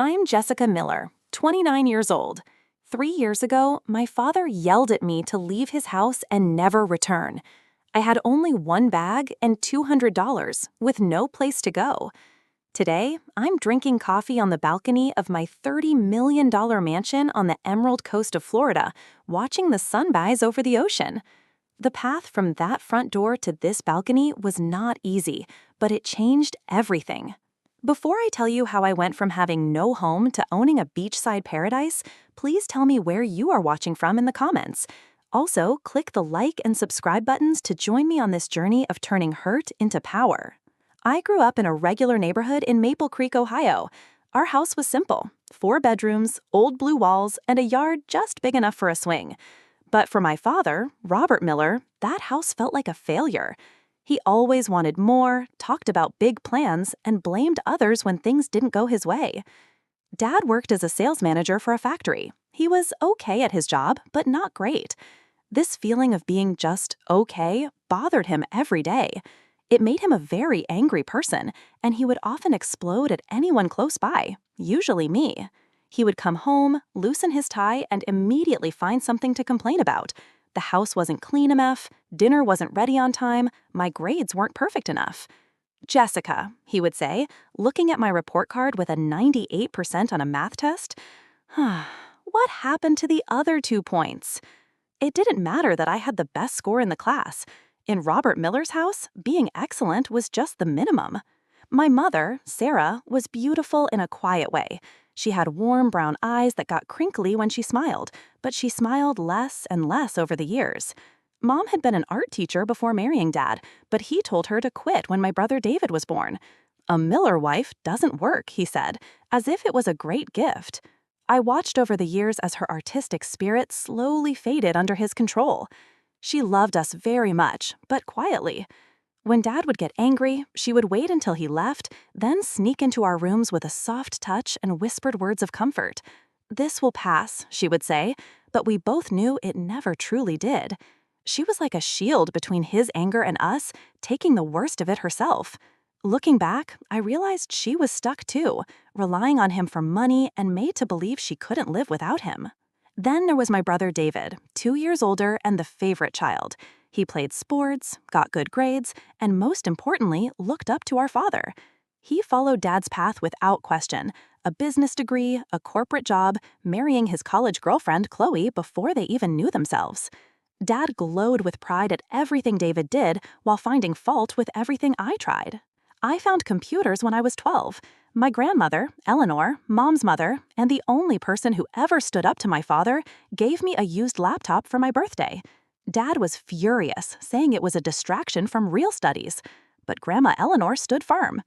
I'm Jessica Miller, 29 years old. 3 years ago, my father yelled at me to leave his house and never return. I had only one bag and $200 with no place to go. Today, I'm drinking coffee on the balcony of my $30 million mansion on the Emerald Coast of Florida, watching the sunrise over the ocean. The path from that front door to this balcony was not easy, but it changed everything. Before I tell you how I went from having no home to owning a beachside paradise, please tell me where you are watching from in the comments. Also, click the like and subscribe buttons to join me on this journey of turning hurt into power. I grew up in a regular neighborhood in Maple Creek, Ohio. Our house was simple: 4 bedrooms, old blue walls, and a yard just big enough for a swing. But for my father, Robert Miller, that house felt like a failure. He always wanted more, talked about big plans, and blamed others when things didn't go his way. Dad worked as a sales manager for a factory. He was okay at his job, but not great. This feeling of being just okay bothered him every day. It made him a very angry person, and he would often explode at anyone close by, usually me. He would come home, loosen his tie, and immediately find something to complain about. The house wasn't clean enough, dinner wasn't ready on time, my grades weren't perfect enough. "Jessica," he would say, looking at my report card with a 98% on a math test, "what happened to the other 2 points?" It didn't matter that I had the best score in the class. In Robert Miller's house, being excellent was just the minimum. My mother, Sarah, was beautiful in a quiet way. She had warm brown eyes that got crinkly when she smiled, but she smiled less and less over the years. Mom had been an art teacher before marrying Dad, but he told her to quit when my brother David was born. "A Miller wife doesn't work," he said, as if it was a great gift. I watched over the years as her artistic spirit slowly faded under his control. She loved us very much, but quietly. When Dad would get angry, she would wait until he left, then sneak into our rooms with a soft touch and whispered words of comfort. "This will pass," she would say, but we both knew it never truly did. She was like a shield between his anger and us, taking the worst of it herself. Looking back, I realized she was stuck too, relying on him for money and made to believe she couldn't live without him. Then there was my brother David, 2 years older and the favorite child. He played sports, got good grades, and most importantly, looked up to our father. He followed Dad's path without question: a business degree, a corporate job, marrying his college girlfriend, Chloe, before they even knew themselves. Dad glowed with pride at everything David did while finding fault with everything I tried. I found computers when I was 12. My grandmother, Eleanor, Mom's mother, and the only person who ever stood up to my father, gave me a used laptop for my birthday. Dad was furious, saying it was a distraction from real studies. But Grandma Eleanor stood firm.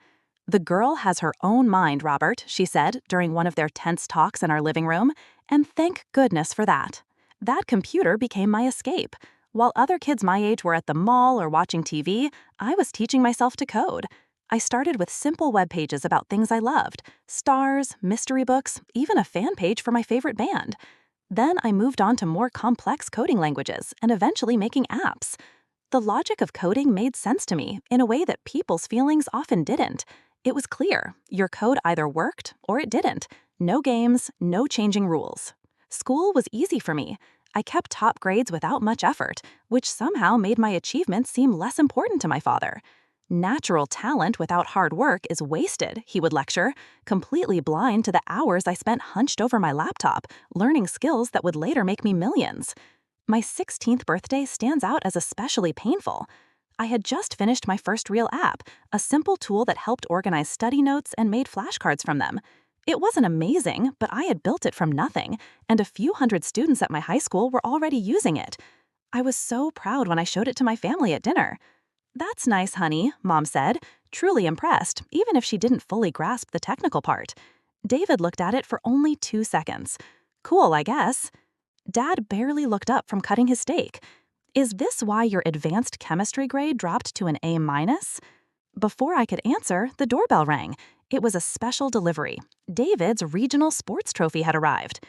"The girl has her own mind, Robert," she said during one of their tense talks in our living room, and thank goodness for that. That computer became my escape. While other kids my age were at the mall or watching TV, I was teaching myself to code. I started with simple web pages about things I loved: stars, mystery books, even a fan page for my favorite band. Then I moved on to more complex coding languages and eventually making apps. The logic of coding made sense to me in a way that people's feelings often didn't. It was clear: your code either worked or it didn't. No games, no changing rules. School was easy for me. I kept top grades without much effort, which somehow made my achievements seem less important to my father. "Natural talent without hard work is wasted," he would lecture, completely blind to the hours I spent hunched over my laptop, learning skills that would later make me millions. My 16th birthday stands out as especially painful. I had just finished my first real app, a simple tool that helped organize study notes and made flashcards from them. It wasn't amazing, but I had built it from nothing, and a few hundred students at my high school were already using it. I was so proud when I showed it to my family at dinner. "That's nice, honey," Mom said, truly impressed, even if she didn't fully grasp the technical part. David looked at it for only 2 seconds. "Cool, I guess." Dad barely looked up from cutting his steak. "Is this why your advanced chemistry grade dropped to an A-?" Before I could answer, the doorbell rang. It was a special delivery. David's regional sports trophy had arrived.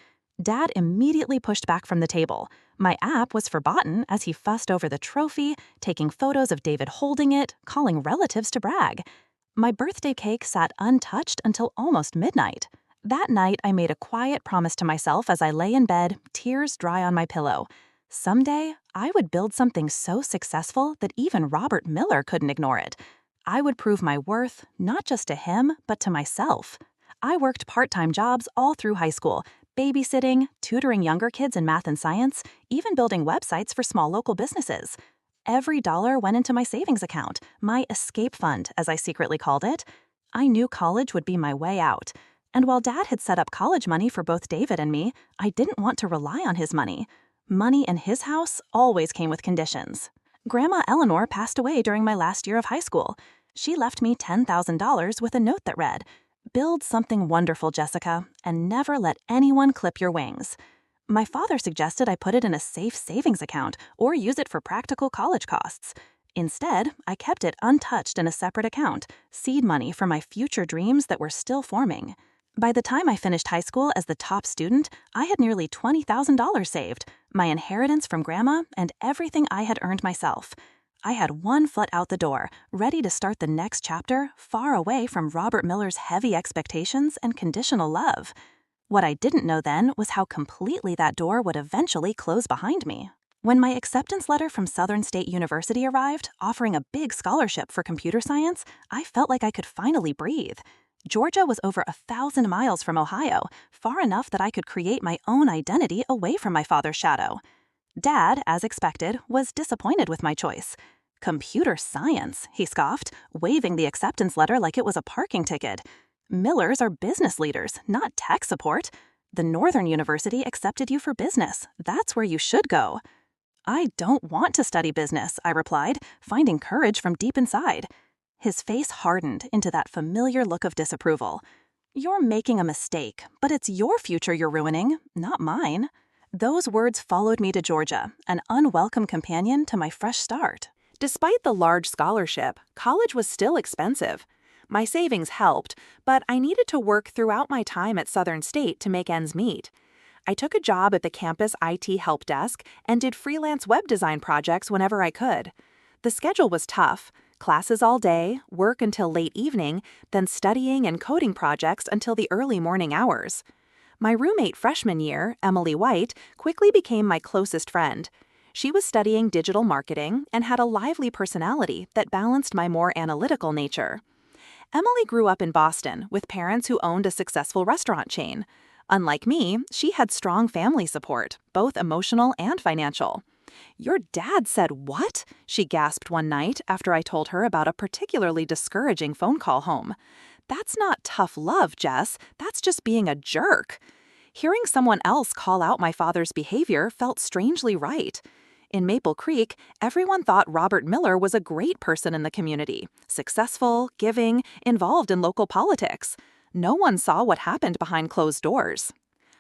Dad immediately pushed back from the table. My app was forgotten as he fussed over the trophy, taking photos of David holding it, calling relatives to brag. My birthday cake sat untouched until almost midnight. That night, I made a quiet promise to myself as I lay in bed, tears dry on my pillow. Someday, I would build something so successful that even Robert Miller couldn't ignore it. I would prove my worth, not just to him, but to myself. I worked part-time jobs all through high school, babysitting, tutoring younger kids in math and science, even building websites for small local businesses. Every dollar went into my savings account, my escape fund, as I secretly called it. I knew college would be my way out. And while Dad had set up college money for both David and me, I didn't want to rely on his money. Money in his house always came with conditions. Grandma Eleanor passed away during my last year of high school. She left me $10,000 with a note that read, "Build something wonderful, Jessica, and never let anyone clip your wings." My father suggested I put it in a safe savings account or use it for practical college costs. Instead, I kept it untouched in a separate account, seed money for my future dreams that were still forming. By the time I finished high school as the top student, I had nearly $20,000 saved, my inheritance from Grandma, and everything I had earned myself. I had one foot out the door, ready to start the next chapter, far away from Robert Miller's heavy expectations and conditional love. What I didn't know then was how completely that door would eventually close behind me. When my acceptance letter from Southern State University arrived, offering a big scholarship for computer science, I felt like I could finally breathe. Georgia was over 1,000 miles from Ohio, far enough that I could create my own identity away from my father's shadow. Dad, as expected, was disappointed with my choice. "Computer science," he scoffed, waving the acceptance letter like it was a parking ticket. "Millers are business leaders, not tech support. The Northern University accepted you for business. That's where you should go." "I don't want to study business," I replied, finding courage from deep inside. His face hardened into that familiar look of disapproval. "You're making a mistake, but it's your future you're ruining, not mine." Those words followed me to Georgia, an unwelcome companion to my fresh start. Despite the large scholarship, college was still expensive. My savings helped, but I needed to work throughout my time at Southern State to make ends meet. I took a job at the campus IT help desk and did freelance web design projects whenever I could. The schedule was tough. Classes all day, work until late evening, then studying and coding projects until the early morning hours. My roommate freshman year, Emily White, quickly became my closest friend. She was studying digital marketing and had a lively personality that balanced my more analytical nature. Emily grew up in Boston with parents who owned a successful restaurant chain. Unlike me, she had strong family support, both emotional and financial. "Your dad said what?" she gasped one night after I told her about a particularly discouraging phone call home. "That's not tough love, Jess. That's just being a jerk." Hearing someone else call out my father's behavior felt strangely right. In Maple Creek, everyone thought Robert Miller was a great person in the community, successful, giving, involved in local politics. No one saw what happened behind closed doors.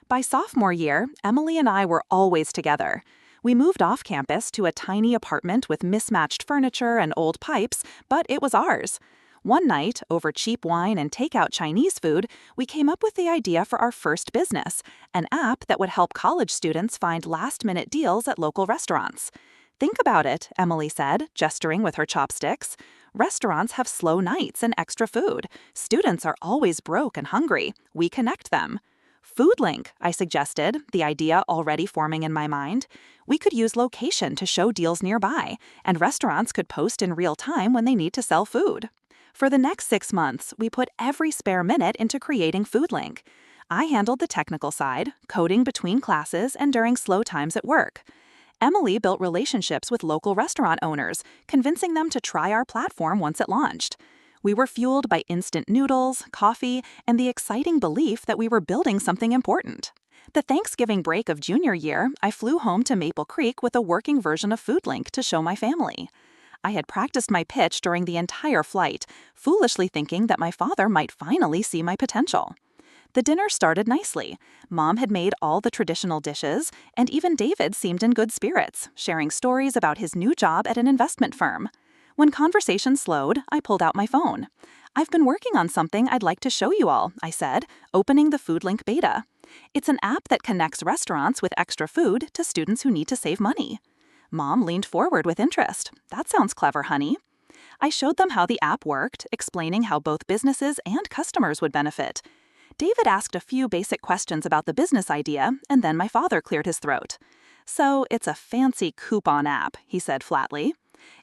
By sophomore year, Emily and I were always together. We moved off campus to a tiny apartment with mismatched furniture and old pipes, but it was ours. One night, over cheap wine and takeout Chinese food, we came up with the idea for our first business, an app that would help college students find last-minute deals at local restaurants. "Think about it," Emily said, gesturing with her chopsticks. "Restaurants have slow nights and extra food. Students are always broke and hungry. We connect them." "Foodlink," I suggested, the idea already forming in my mind. We could use location to show deals nearby, and restaurants could post in real time when they need to sell food. For the next 6 months, we put every spare minute into creating Foodlink. I handled the technical side, coding between classes and during slow times at work. Emily built relationships with local restaurant owners, convincing them to try our platform once it launched. We were fueled by instant noodles, coffee, and the exciting belief that we were building something important. The Thanksgiving break of junior year, I flew home to Maple Creek with a working version of Foodlink to show my family. I had practiced my pitch during the entire flight, foolishly thinking that my father might finally see my potential. The dinner started nicely. Mom had made all the traditional dishes, and even David seemed in good spirits, sharing stories about his new job at an investment firm. When conversation slowed, I pulled out my phone. "I've been working on something I'd like to show you all," I said, opening the Foodlink beta. "It's an app that connects restaurants with extra food to students who need to save money." Mom leaned forward with interest. "That sounds clever, honey." I showed them how the app worked, explaining how both businesses and customers would benefit. David asked a few basic questions about the business idea, and then my father cleared his throat. "So it's a fancy coupon app," he said flatly.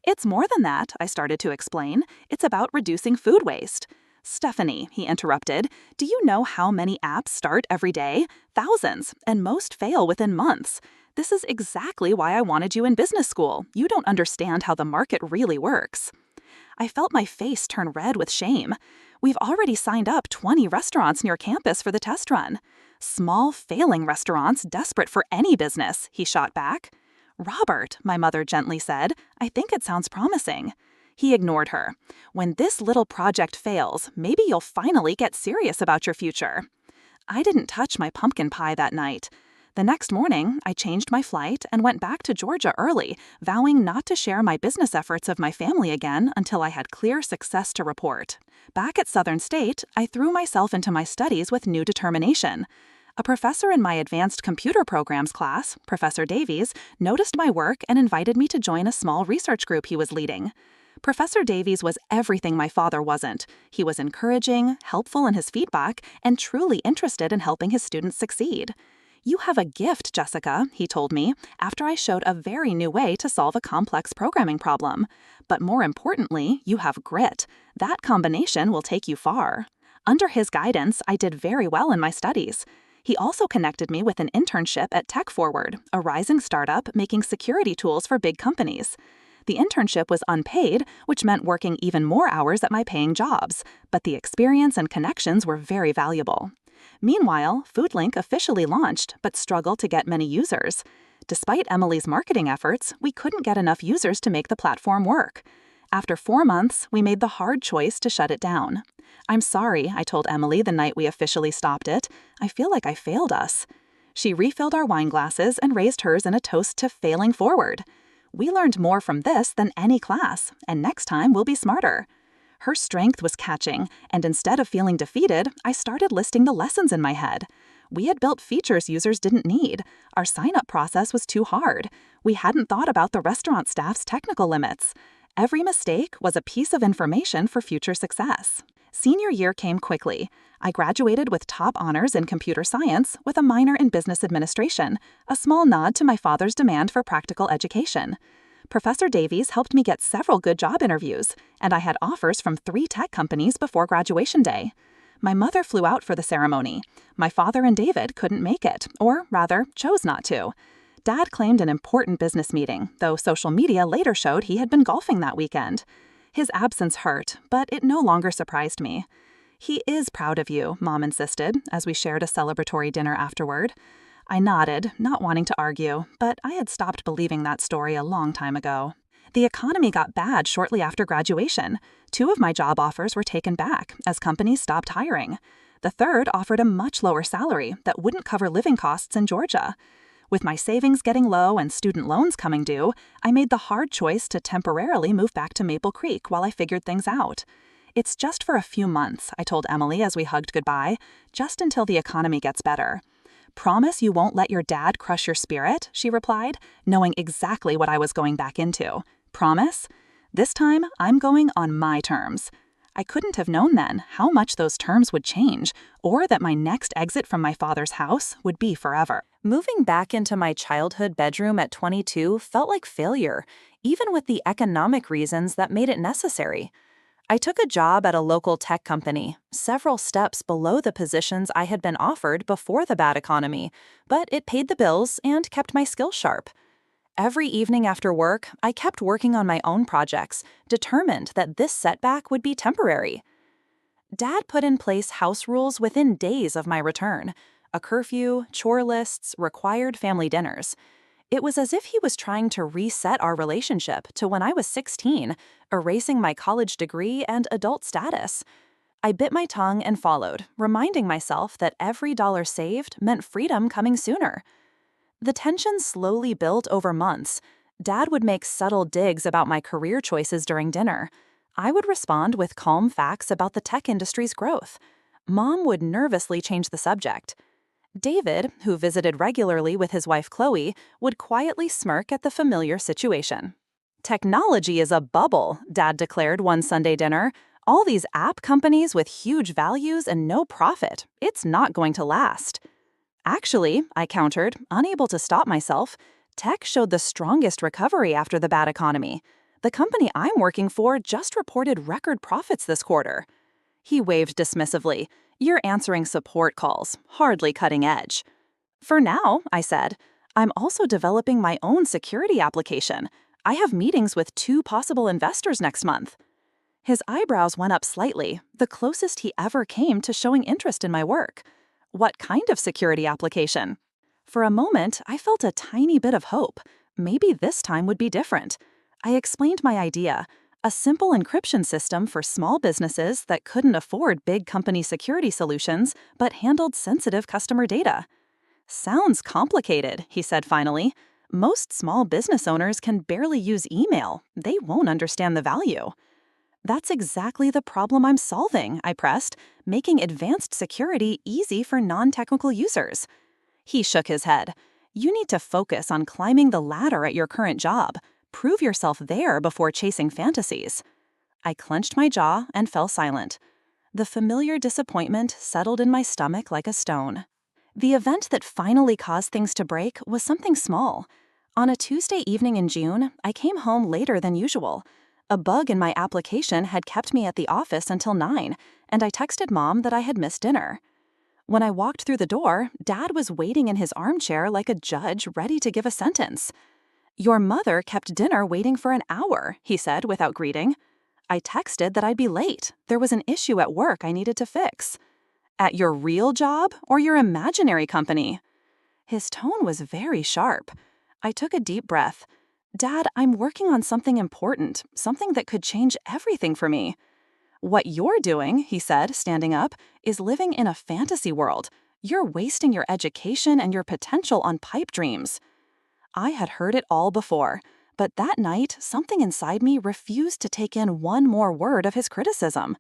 "It's more than that," I started to explain. "It's about reducing food waste." "Stephanie," he interrupted, "do you know how many apps start every day? Thousands, and most fail within months. This is exactly why I wanted you in business school. You don't understand how the market really works." I felt my face turn red with shame. "We've already signed up 20 restaurants near campus for the test run." "Small, failing restaurants desperate for any business," he shot back. "Robert," my mother gently said, "I think it sounds promising." He ignored her. "When this little project fails, maybe you'll finally get serious about your future." I didn't touch my pumpkin pie that night. The next morning, I changed my flight and went back to Georgia early, vowing not to share my business efforts of my family again until I had clear success to report. Back at Southern State, I threw myself into my studies with new determination. A professor in my advanced computer programs class, Professor Davies, noticed my work and invited me to join a small research group he was leading. Professor Davies was everything my father wasn't. He was encouraging, helpful in his feedback, and truly interested in helping his students succeed. "You have a gift, Jessica," he told me, after I showed a very new way to solve a complex programming problem. "But more importantly, you have grit. That combination will take you far." Under his guidance, I did very well in my studies. He also connected me with an internship at Tech Forward, a rising startup making security tools for big companies. The internship was unpaid, which meant working even more hours at my paying jobs, but the experience and connections were very valuable. Meanwhile, FoodLink officially launched, but struggled to get many users. Despite Emily's marketing efforts, we couldn't get enough users to make the platform work. After 4 months, we made the hard choice to shut it down. "I'm sorry," I told Emily the night we officially stopped it. "I feel like I failed us." She refilled our wine glasses and raised hers in a toast to failing forward. "We learned more from this than any class, and next time we'll be smarter." Her strength was catching, and instead of feeling defeated, I started listing the lessons in my head. We had built features users didn't need. Our sign-up process was too hard. We hadn't thought about the restaurant staff's technical limits. Every mistake was a piece of information for future success. Senior year came quickly. I graduated with top honors in computer science with a minor in business administration, a small nod to my father's demand for practical education. Professor Davies helped me get several good job interviews, and I had offers from 3 tech companies before graduation day. My mother flew out for the ceremony. My father and David couldn't make it, or rather, chose not to. Dad claimed an important business meeting, though social media later showed he had been golfing that weekend. His absence hurt, but it no longer surprised me. "He is proud of you," Mom insisted, as we shared a celebratory dinner afterward. I nodded, not wanting to argue, but I had stopped believing that story a long time ago. The economy got bad shortly after graduation. 2 of my job offers were taken back as companies stopped hiring. The third offered a much lower salary that wouldn't cover living costs in Georgia. With my savings getting low and student loans coming due, I made the hard choice to temporarily move back to Maple Creek while I figured things out. "It's just for a few months," I told Emily as we hugged goodbye, "just until the economy gets better." "Promise you won't let your dad crush your spirit?" she replied, knowing exactly what I was going back into. "Promise? This time, I'm going on my terms." I couldn't have known then how much those terms would change, or that my next exit from my father's house would be forever. Moving back into my childhood bedroom at 22 felt like failure, even with the economic reasons that made it necessary. I took a job at a local tech company, several steps below the positions I had been offered before the bad economy, but it paid the bills and kept my skills sharp. Every evening after work, I kept working on my own projects, determined that this setback would be temporary. Dad put in place house rules within days of my return: a curfew, chore lists, required family dinners. It was as if he was trying to reset our relationship to when I was 16, erasing my college degree and adult status. I bit my tongue and followed, reminding myself that every dollar saved meant freedom coming sooner. The tension slowly built over months. Dad would make subtle digs about my career choices during dinner. I would respond with calm facts about the tech industry's growth. Mom would nervously change the subject. David, who visited regularly with his wife Chloe, would quietly smirk at the familiar situation. "Technology is a bubble," Dad declared one Sunday dinner. All these app companies with huge values and no profit. It's not going to last. Actually, I countered, unable to stop myself, tech showed the strongest recovery after the bad economy. The company I'm working for just reported record profits this quarter. He waved dismissively. You're answering support calls, hardly cutting edge. For now, I said, I'm also developing my own security application. I have meetings with 2 possible investors next month. His eyebrows went up slightly, the closest he ever came to showing interest in my work. What kind of security application? For a moment, I felt a tiny bit of hope. Maybe this time would be different. I explained my idea, a simple encryption system for small businesses that couldn't afford big company security solutions but handled sensitive customer data. Sounds complicated, he said finally. Most small business owners can barely use email. They won't understand the value. That's exactly the problem I'm solving, I pressed, making advanced security easy for non-technical users. He shook his head. You need to focus on climbing the ladder at your current job. Prove yourself there before chasing fantasies. I clenched my jaw and fell silent. The familiar disappointment settled in my stomach like a stone. The event that finally caused things to break was something small. On a Tuesday evening in June, I came home later than usual. A bug in my application had kept me at the office until 9, and I texted Mom that I had missed dinner. When I walked through the door, Dad was waiting in his armchair like a judge ready to give a sentence. Your mother kept dinner waiting for an hour, he said without greeting. I texted that I'd be late. There was an issue at work I needed to fix. At your real job or your imaginary company? His tone was very sharp. I took a deep breath. Dad, I'm working on something important, something that could change everything for me. What you're doing, he said, standing up, is living in a fantasy world. You're wasting your education and your potential on pipe dreams. I had heard it all before, but that night, something inside me refused to take in one more word of his criticism.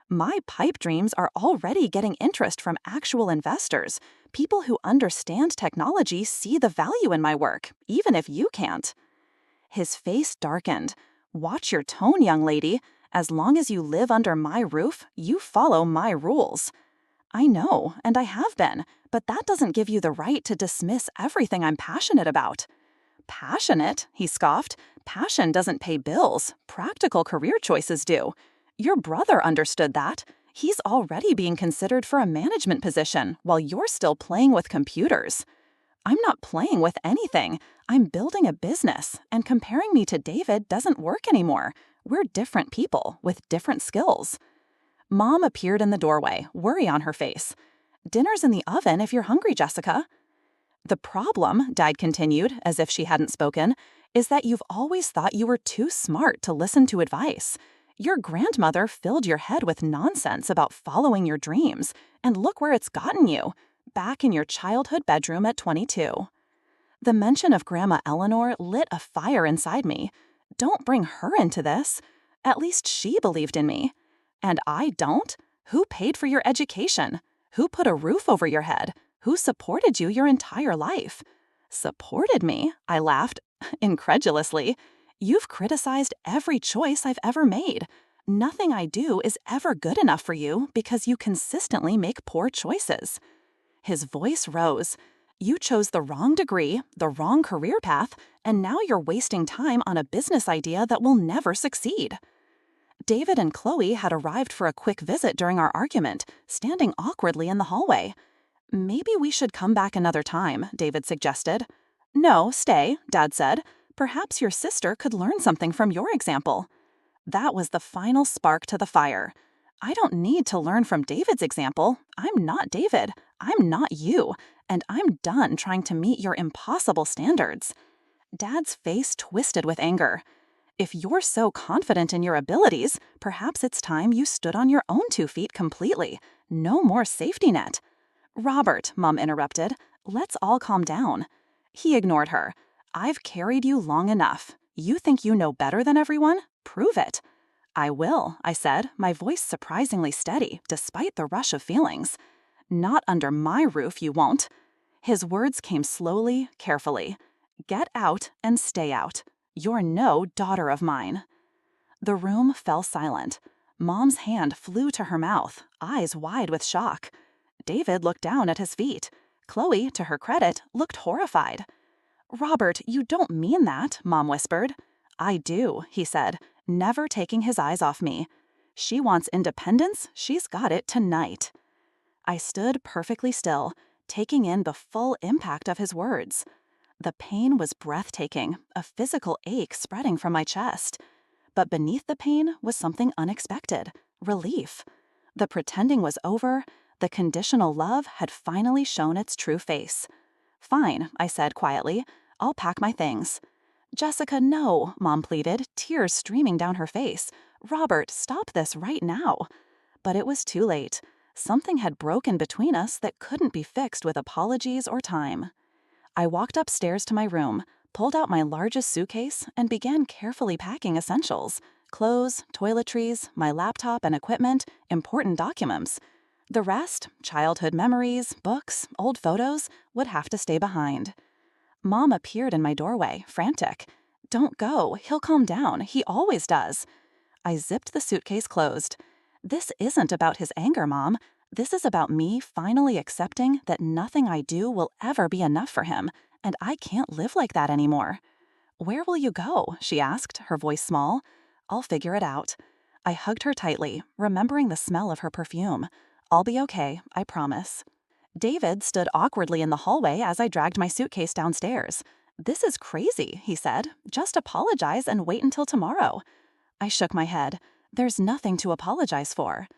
My pipe dreams are already getting interest from actual investors. People who understand technology see the value in my work, even if you can't. His face darkened. Watch your tone, young lady. As long as you live under my roof, you follow my rules. I know, and I have been, but that doesn't give you the right to dismiss everything I'm passionate about. Passionate? He scoffed. Passion doesn't pay bills. Practical career choices do. Your brother understood that. He's already being considered for a management position while you're still playing with computers. I'm not playing with anything. I'm building a business, and comparing me to David doesn't work anymore. We're different people with different skills. Mom appeared in the doorway, worry on her face. Dinner's in the oven if you're hungry, Jessica. The problem, Dad continued, as if she hadn't spoken, is that you've always thought you were too smart to listen to advice. Your grandmother filled your head with nonsense about following your dreams, and look where it's gotten you. Back in your childhood bedroom at 22. The mention of Grandma Eleanor lit a fire inside me. Don't bring her into this. At least she believed in me. And I don't? Who paid for your education? Who put a roof over your head? Who supported you your entire life? Supported me? I laughed, incredulously. You've criticized every choice I've ever made. Nothing I do is ever good enough for you because you consistently make poor choices. His voice rose. You chose the wrong degree, the wrong career path, and now you're wasting time on a business idea that will never succeed. David and Chloe had arrived for a quick visit during our argument, standing awkwardly in the hallway. Maybe we should come back another time, David suggested. No, stay, Dad said. Perhaps your sister could learn something from your example. That was the final spark to the fire. I don't need to learn from David's example. I'm not David. I'm not you. And I'm done trying to meet your impossible standards. Dad's face twisted with anger. If you're so confident in your abilities, perhaps it's time you stood on your own 2 feet completely. No more safety net. Robert, Mom interrupted, let's all calm down. He ignored her. I've carried you long enough. You think you know better than everyone? Prove it. I will, I said, my voice surprisingly steady, despite the rush of feelings. Not under my roof, you won't. His words came slowly, carefully. Get out and stay out. You're no daughter of mine. The room fell silent. Mom's hand flew to her mouth, eyes wide with shock. David looked down at his feet. Chloe, to her credit, looked horrified. "Robert, you don't mean that," Mom whispered. "I do," he said, never taking his eyes off me. "She wants independence, she's got it tonight." I stood perfectly still, taking in the full impact of his words. The pain was breathtaking, a physical ache spreading from my chest. But beneath the pain was something unexpected, relief. The pretending was over, the conditional love had finally shown its true face. "Fine," I said quietly. "I'll pack my things." "Jessica, no," Mom pleaded, tears streaming down her face. "Robert, stop this right now." But it was too late. Something had broken between us that couldn't be fixed with apologies or time. I walked upstairs to my room, pulled out my largest suitcase, and began carefully packing essentials: clothes, toiletries, my laptop and equipment, important documents. The rest, childhood memories, books, old photos, would have to stay behind. Mom appeared in my doorway, frantic. "Don't go, he'll calm down, he always does." I zipped the suitcase closed. "This isn't about his anger, Mom. This is about me finally accepting that nothing I do will ever be enough for him, and I can't live like that anymore." "Where will you go?" she asked, her voice small. "I'll figure it out." I hugged her tightly, remembering the smell of her perfume. "I'll be okay, I promise." David stood awkwardly in the hallway as I dragged my suitcase downstairs. "This is crazy," he said. "Just apologize and wait until tomorrow." I shook my head. "There's nothing to apologize for."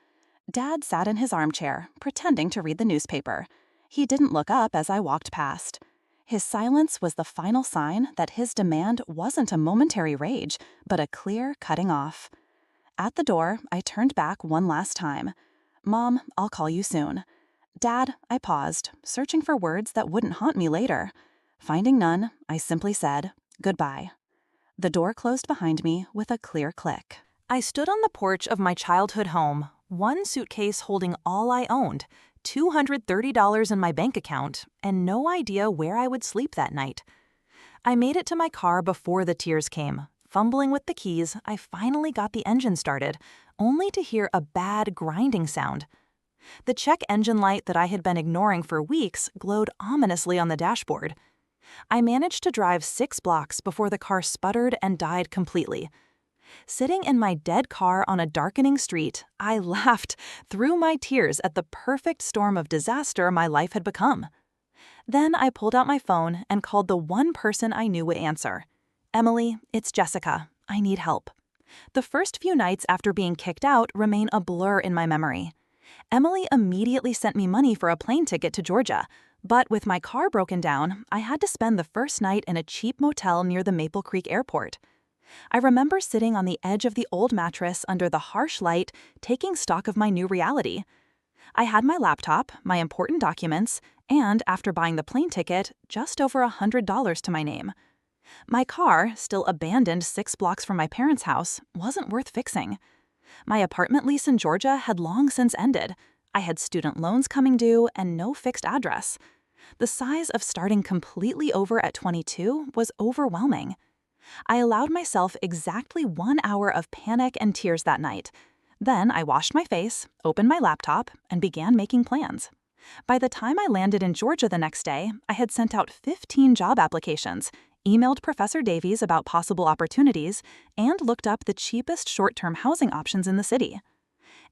Dad sat in his armchair, pretending to read the newspaper. He didn't look up as I walked past. His silence was the final sign that his demand wasn't a momentary rage, but a clear cutting off. At the door, I turned back one last time. "Mom, I'll call you soon." "Dad," I paused, searching for words that wouldn't haunt me later. Finding none, I simply said, "Goodbye." The door closed behind me with a clear click. I stood on the porch of my childhood home, one suitcase holding all I owned, $230 in my bank account, and no idea where I would sleep that night. I made it to my car before the tears came. Fumbling with the keys, I finally got the engine started, only to hear a bad grinding sound. The check engine light that I had been ignoring for weeks glowed ominously on the dashboard. I managed to drive 6 blocks before the car sputtered and died completely. Sitting in my dead car on a darkening street, I laughed through my tears at the perfect storm of disaster my life had become. Then I pulled out my phone and called the one person I knew would answer. "Emily, it's Jessica. I need help." The first few nights after being kicked out remain a blur in my memory. Emily immediately sent me money for a plane ticket to Georgia, but with my car broken down, I had to spend the first night in a cheap motel near the Maple Creek airport. I remember sitting on the edge of the old mattress under the harsh light, taking stock of my new reality. I had my laptop, my important documents, and, after buying the plane ticket, just over $100 to my name. My car, still abandoned 6 blocks from my parents' house, wasn't worth fixing. My apartment lease in Georgia had long since ended. I had student loans coming due and no fixed address. The size of starting completely over at 22 was overwhelming. I allowed myself exactly 1 hour of panic and tears that night. Then I washed my face, opened my laptop, and began making plans. By the time I landed in Georgia the next day, I had sent out 15 job applications, emailed Professor Davies about possible opportunities, and looked up the cheapest short-term housing options in the city.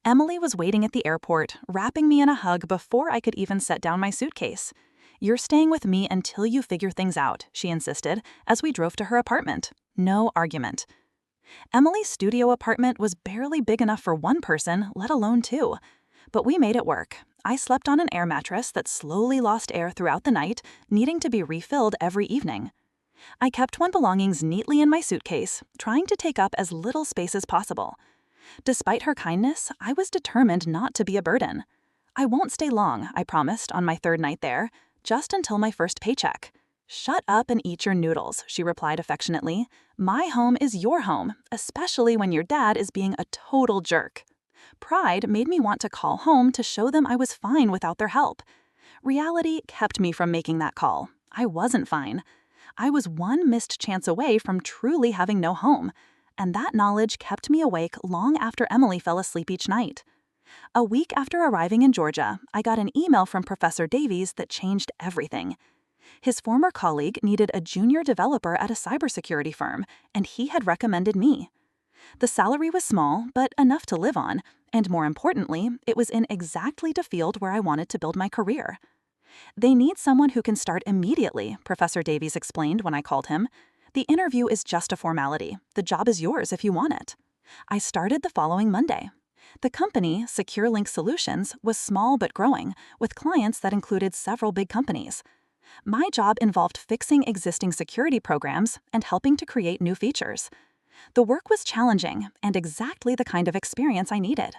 Emily was waiting at the airport, wrapping me in a hug before I could even set down my suitcase. "You're staying with me until you figure things out," she insisted, as we drove to her apartment. No argument. Emily's studio apartment was barely big enough for one person, let alone 2. But we made it work. I slept on an air mattress that slowly lost air throughout the night, needing to be refilled every evening. I kept my belongings neatly in my suitcase, trying to take up as little space as possible. Despite her kindness, I was determined not to be a burden. "I won't stay long," I promised on my 3rd night there, "just until my first paycheck." "Shut up and eat your noodles," she replied affectionately. "My home is your home, especially when your dad is being a total jerk." Pride made me want to call home to show them I was fine without their help. Reality kept me from making that call. I wasn't fine. I was one missed chance away from truly having no home. And that knowledge kept me awake long after Emily fell asleep each night. A week after arriving in Georgia, I got an email from Professor Davies that changed everything. His former colleague needed a junior developer at a cybersecurity firm, and he had recommended me. The salary was small, but enough to live on, and more importantly, it was in exactly the field where I wanted to build my career. They need someone who can start immediately, Professor Davies explained when I called him. The interview is just a formality. The job is yours if you want it. I started the following Monday. The company, SecureLink Solutions, was small but growing, with clients that included several big companies. My job involved fixing existing security programs and helping to create new features. The work was challenging and exactly the kind of experience I needed.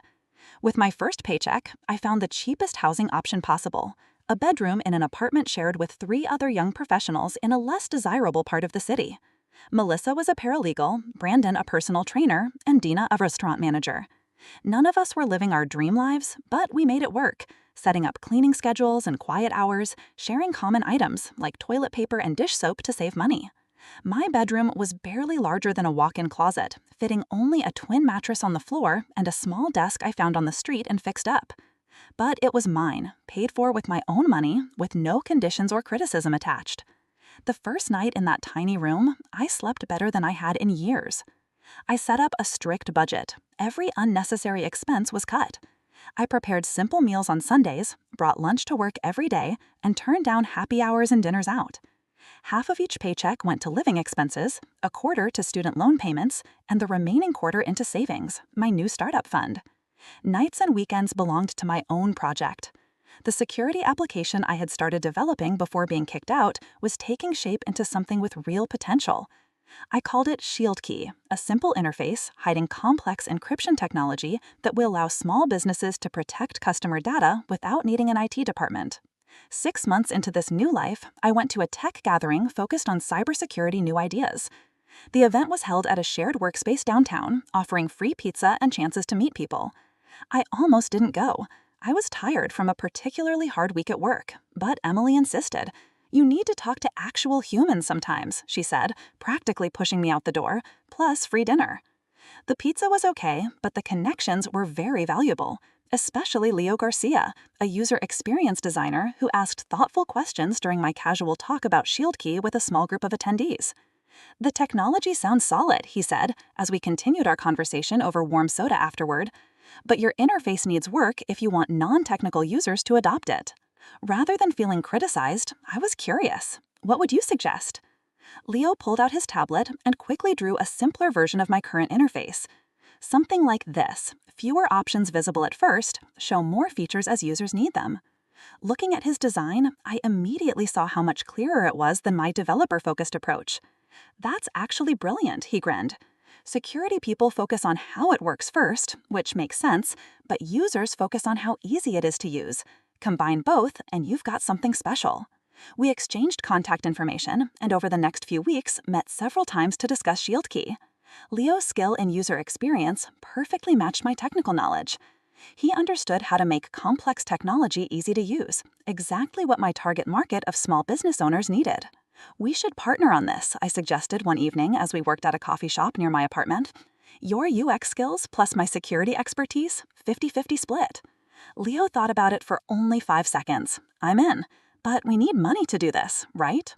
With my first paycheck, I found the cheapest housing option possible, a bedroom in an apartment shared with 3 other young professionals in a less desirable part of the city. Melissa was a paralegal, Brandon a personal trainer, and Dina a restaurant manager. None of us were living our dream lives, but we made it work, setting up cleaning schedules and quiet hours, sharing common items like toilet paper and dish soap to save money. My bedroom was barely larger than a walk-in closet, fitting only a twin mattress on the floor and a small desk I found on the street and fixed up. But it was mine, paid for with my own money, with no conditions or criticism attached. The first night in that tiny room, I slept better than I had in years. I set up a strict budget. Every unnecessary expense was cut. I prepared simple meals on Sundays, brought lunch to work every day, and turned down happy hours and dinners out. Half of each paycheck went to living expenses, a quarter to student loan payments, and the remaining quarter into savings, my new startup fund. Nights and weekends belonged to my own project. The security application I had started developing before being kicked out was taking shape into something with real potential. I called it ShieldKey, a simple interface hiding complex encryption technology that will allow small businesses to protect customer data without needing an IT department. 6 months into this new life, I went to a tech gathering focused on cybersecurity new ideas. The event was held at a shared workspace downtown, offering free pizza and chances to meet people. I almost didn't go. I was tired from a particularly hard week at work, but Emily insisted. "You need to talk to actual humans sometimes," she said, practically pushing me out the door, plus free dinner. The pizza was okay, but the connections were very valuable, especially Leo Garcia, a user experience designer who asked thoughtful questions during my casual talk about ShieldKey with a small group of attendees. "The technology sounds solid," he said, as we continued our conversation over warm soda afterward. "But your interface needs work if you want non-technical users to adopt it." Rather than feeling criticized, I was curious. What would you suggest? Leo pulled out his tablet and quickly drew a simpler version of my current interface. Something like this: fewer options visible at first, show more features as users need them. Looking at his design, I immediately saw how much clearer it was than my developer-focused approach. "That's actually brilliant," he grinned. "Security people focus on how it works first, which makes sense, but users focus on how easy it is to use. Combine both, and you've got something special." We exchanged contact information, and over the next few weeks, met several times to discuss ShieldKey. Leo's skill in user experience perfectly matched my technical knowledge. He understood how to make complex technology easy to use, exactly what my target market of small business owners needed. "We should partner on this," I suggested one evening as we worked at a coffee shop near my apartment. "Your UX skills plus my security expertise, 50-50 split." Leo thought about it for only 5 seconds. "I'm in. But we need money to do this, right?"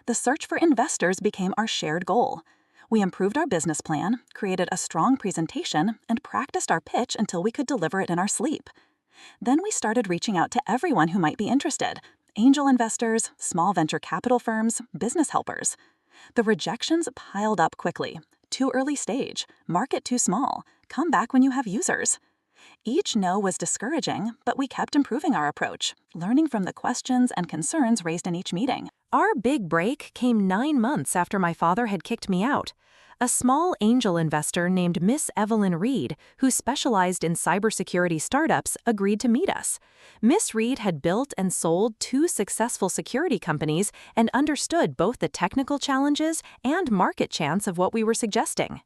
The search for investors became our shared goal. We improved our business plan, created a strong presentation, and practiced our pitch until we could deliver it in our sleep. Then we started reaching out to everyone who might be interested: angel investors, small venture capital firms, business helpers. The rejections piled up quickly. "Too early stage, market too small, come back when you have users." Each no was discouraging, but we kept improving our approach, learning from the questions and concerns raised in each meeting. Our big break came 9 months after my father had kicked me out. A small angel investor named Miss Evelyn Reed, who specialized in cybersecurity startups, agreed to meet us. Miss Reed had built and sold 2 successful security companies and understood both the technical challenges and market chance of what we were suggesting.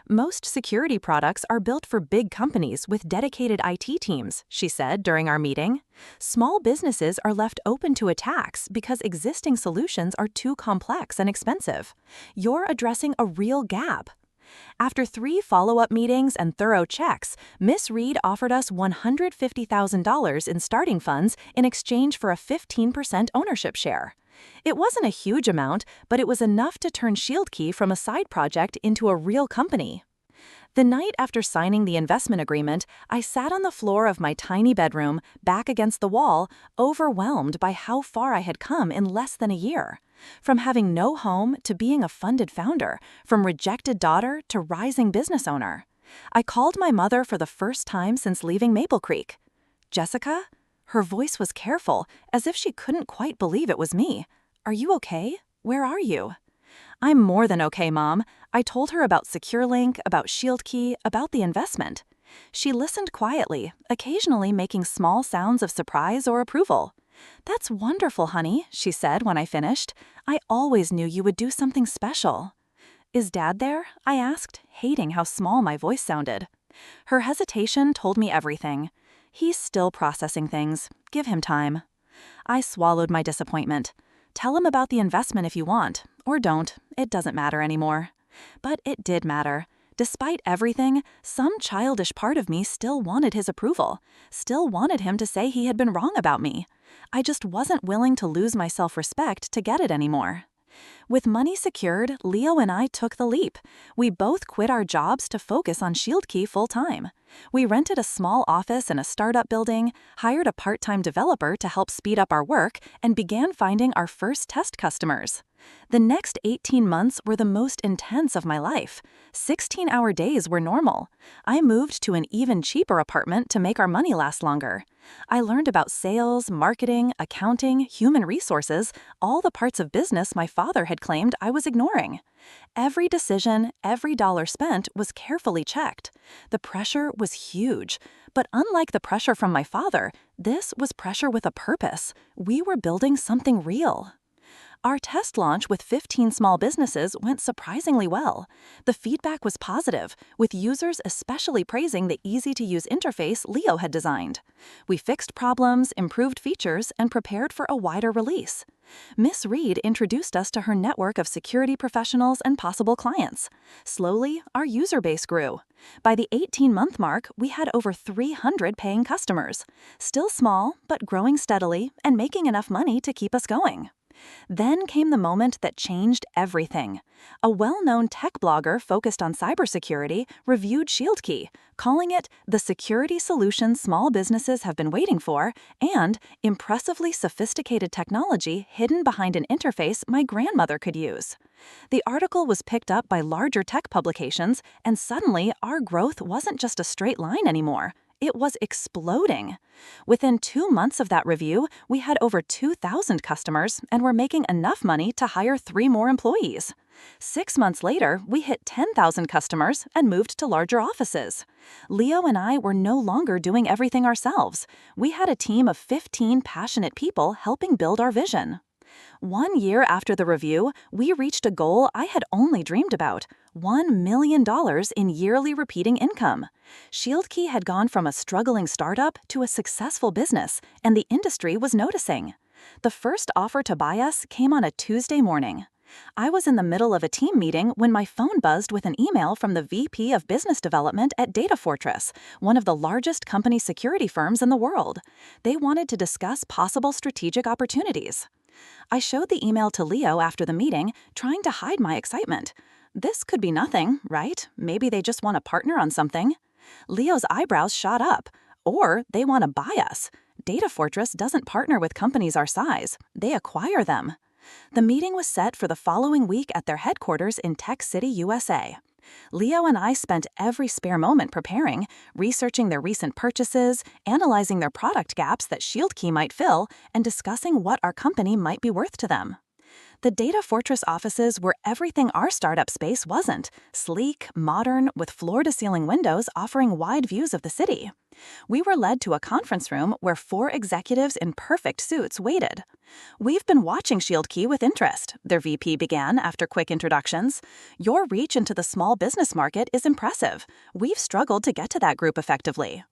"Most security products are built for big companies with dedicated IT teams," she said during our meeting. "Small businesses are left open to attacks because existing solutions are too complex and expensive. You're addressing a real gap." After 3 follow-up meetings and thorough checks, Miss Reed offered us $150,000 in starting funds in exchange for a 15% ownership share. It wasn't a huge amount, but it was enough to turn ShieldKey from a side project into a real company. The night after signing the investment agreement, I sat on the floor of my tiny bedroom, back against the wall, overwhelmed by how far I had come in less than a year. From having no home to being a funded founder, from rejected daughter to rising business owner. I called my mother for the first time since leaving Maple Creek. "Jessica?" Her voice was careful, as if she couldn't quite believe it was me. "Are you okay? Where are you?" "I'm more than okay, Mom." I told her about SecureLink, about ShieldKey, about the investment. She listened quietly, occasionally making small sounds of surprise or approval. "That's wonderful, honey," she said when I finished. "I always knew you would do something special." "Is Dad there?" I asked, hating how small my voice sounded. Her hesitation told me everything. "He's still processing things. Give him time." I swallowed my disappointment. "Tell him about the investment if you want, or don't. It doesn't matter anymore." But it did matter. Despite everything, some childish part of me still wanted his approval, still wanted him to say he had been wrong about me. I just wasn't willing to lose my self-respect to get it anymore. With money secured, Leo and I took the leap. We both quit our jobs to focus on ShieldKey full-time. We rented a small office in a startup building, hired a part-time developer to help speed up our work, and began finding our first test customers. The next 18 months were the most intense of my life. 16-hour days were normal. I moved to an even cheaper apartment to make our money last longer. I learned about sales, marketing, accounting, human resources, all the parts of business my father had claimed I was ignoring. Every decision, every dollar spent was carefully checked. The pressure was huge, but unlike the pressure from my father, this was pressure with a purpose. We were building something real. Our test launch with 15 small businesses went surprisingly well. The feedback was positive, with users especially praising the easy-to-use interface Leo had designed. We fixed problems, improved features, and prepared for a wider release. Miss Reed introduced us to her network of security professionals and possible clients. Slowly, our user base grew. By the 18-month mark, we had over 300 paying customers. Still small, but growing steadily and making enough money to keep us going. Then came the moment that changed everything. A well-known tech blogger focused on cybersecurity reviewed ShieldKey, calling it the security solution small businesses have been waiting for and impressively sophisticated technology hidden behind an interface my grandmother could use. The article was picked up by larger tech publications, and suddenly our growth wasn't just a straight line anymore. It was exploding. Within 2 months of that review, we had over 2,000 customers and were making enough money to hire 3 more employees. 6 months later, we hit 10,000 customers and moved to larger offices. Leo and I were no longer doing everything ourselves. We had a team of 15 passionate people helping build our vision. 1 year after the review, we reached a goal I had only dreamed about: $1 million in yearly repeating income. ShieldKey had gone from a struggling startup to a successful business, and the industry was noticing. The first offer to buy us came on a Tuesday morning. I was in the middle of a team meeting when my phone buzzed with an email from the VP of Business Development at Data Fortress, one of the largest company security firms in the world. They wanted to discuss possible strategic opportunities. I showed the email to Leo after the meeting, trying to hide my excitement. This could be nothing, right? Maybe they just want to partner on something. Leo's eyebrows shot up. Or they want to buy us. Data Fortress doesn't partner with companies our size. They acquire them. The meeting was set for the following week at their headquarters in Tech City, USA. Leo and I spent every spare moment preparing, researching their recent purchases, analyzing their product gaps that ShieldKey might fill, and discussing what our company might be worth to them. The Data Fortress offices were everything our startup space wasn't: sleek, modern, with floor-to-ceiling windows offering wide views of the city. We were led to a conference room where 4 executives in perfect suits waited. "We've been watching ShieldKey with interest," their VP began after quick introductions. "Your reach into the small business market is impressive. We've struggled to get to that group effectively."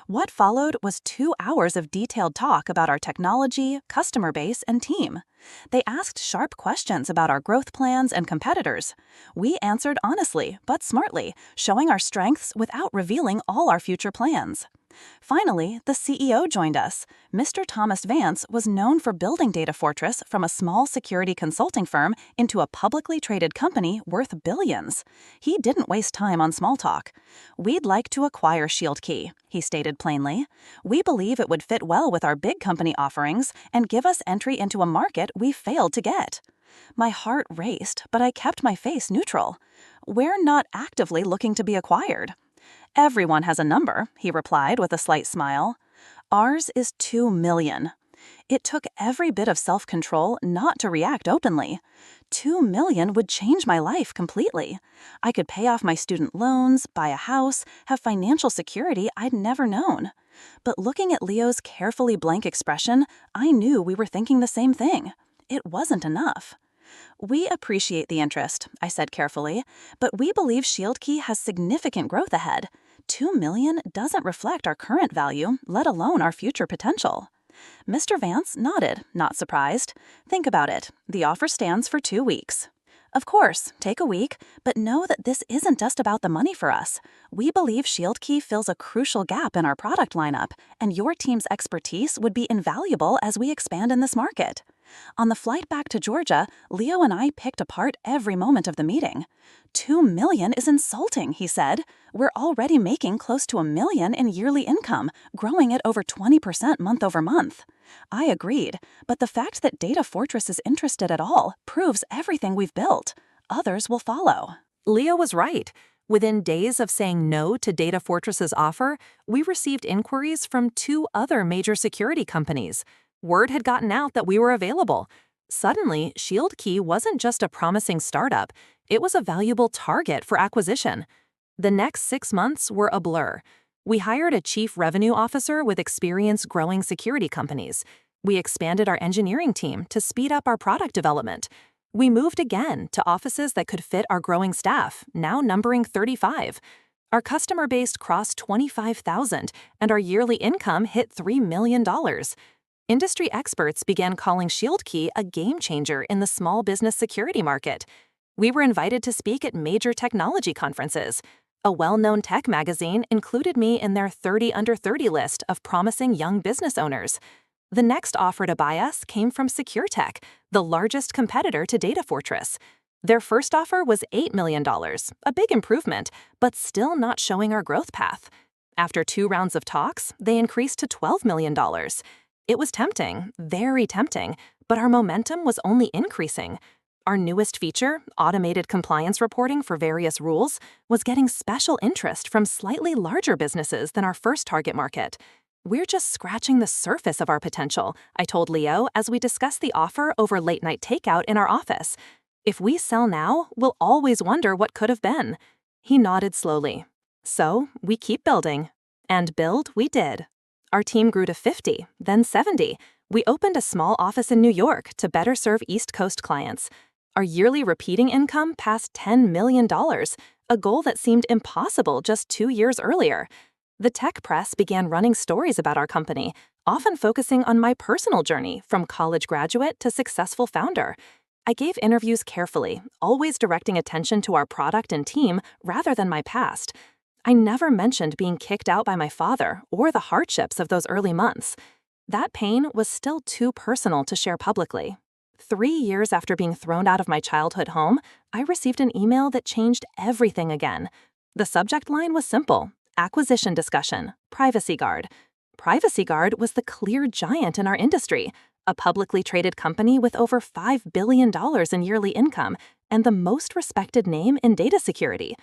What followed was 2 hours of detailed talk about our technology, customer base, and team. They asked sharp questions about our growth plans and competitors. We answered honestly, but smartly, showing our strengths without revealing all our future plans. Finally, the CEO joined us. Mr. Thomas Vance was known for building Data Fortress from a small security consulting firm into a publicly traded company worth billions. He didn't waste time on small talk. "We'd like to acquire ShieldKey," he stated plainly. "We believe it would fit well with our big company offerings and give us entry into a market we failed to get." My heart raced, but I kept my face neutral. "We're not actively looking to be acquired." "Everyone has a number," he replied with a slight smile. "Ours is 2 million. It took every bit of self-control not to react openly. 2 million would change my life completely. I could pay off my student loans, buy a house, have financial security I'd never known. But looking at Leo's carefully blank expression, I knew we were thinking the same thing. It wasn't enough. "We appreciate the interest," I said carefully, "but we believe ShieldKey has significant growth ahead. 2 million doesn't reflect our current value, let alone our future potential." Mr. Vance nodded, not surprised. "Think about it. The offer stands for 2 weeks." "Of course, take a week, but know that this isn't just about the money for us. We believe ShieldKey fills a crucial gap in our product lineup, and your team's expertise would be invaluable as we expand in this market." On the flight back to Georgia, Leo and I picked apart every moment of the meeting. "2 million is insulting," he said. "We're already making close to $1 million in yearly income, growing at over 20% month over month." I agreed, but the fact that Data Fortress is interested at all proves everything we've built. Others will follow. Leo was right. Within days of saying no to Data Fortress's offer, we received inquiries from 2 other major security companies. Word had gotten out that we were available. Suddenly, ShieldKey wasn't just a promising startup, it was a valuable target for acquisition. The next 6 months were a blur. We hired a chief revenue officer with experience growing security companies. We expanded our engineering team to speed up our product development. We moved again to offices that could fit our growing staff, now numbering 35. Our customer base crossed 25,000, and our yearly income hit $3 million. Industry experts began calling ShieldKey a game changer in the small business security market. We were invited to speak at major technology conferences. A well-known tech magazine included me in their 30 under 30 list of promising young business owners. The next offer to buy us came from SecureTech, the largest competitor to Data Fortress. Their first offer was $8 million, a big improvement, but still not showing our growth path. After 2 rounds of talks, they increased to $12 million. It was tempting, very tempting, but our momentum was only increasing. Our newest feature, automated compliance reporting for various rules, was getting special interest from slightly larger businesses than our first target market. "We're just scratching the surface of our potential," I told Leo as we discussed the offer over late-night takeout in our office. "If we sell now, we'll always wonder what could have been." He nodded slowly. "So, we keep building." And build we did. Our team grew to 50, then 70. We opened a small office in New York to better serve East Coast clients. Our yearly repeating income passed $10 million, a goal that seemed impossible just 2 years earlier. The tech press began running stories about our company, often focusing on my personal journey from college graduate to successful founder. I gave interviews carefully, always directing attention to our product and team rather than my past. I never mentioned being kicked out by my father or the hardships of those early months. That pain was still too personal to share publicly. 3 years after being thrown out of my childhood home, I received an email that changed everything again. The subject line was simple: acquisition discussion, Privacy Guard. Privacy Guard was the clear giant in our industry, a publicly traded company with over $5 billion in yearly income and the most respected name in data security.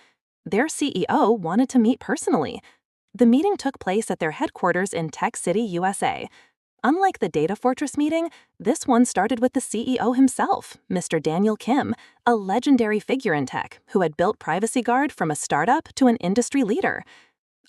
Their CEO wanted to meet personally. The meeting took place at their headquarters in Tech City, USA. Unlike the Data Fortress meeting, this one started with the CEO himself, Mr. Daniel Kim, a legendary figure in tech who had built Privacy Guard from a startup to an industry leader.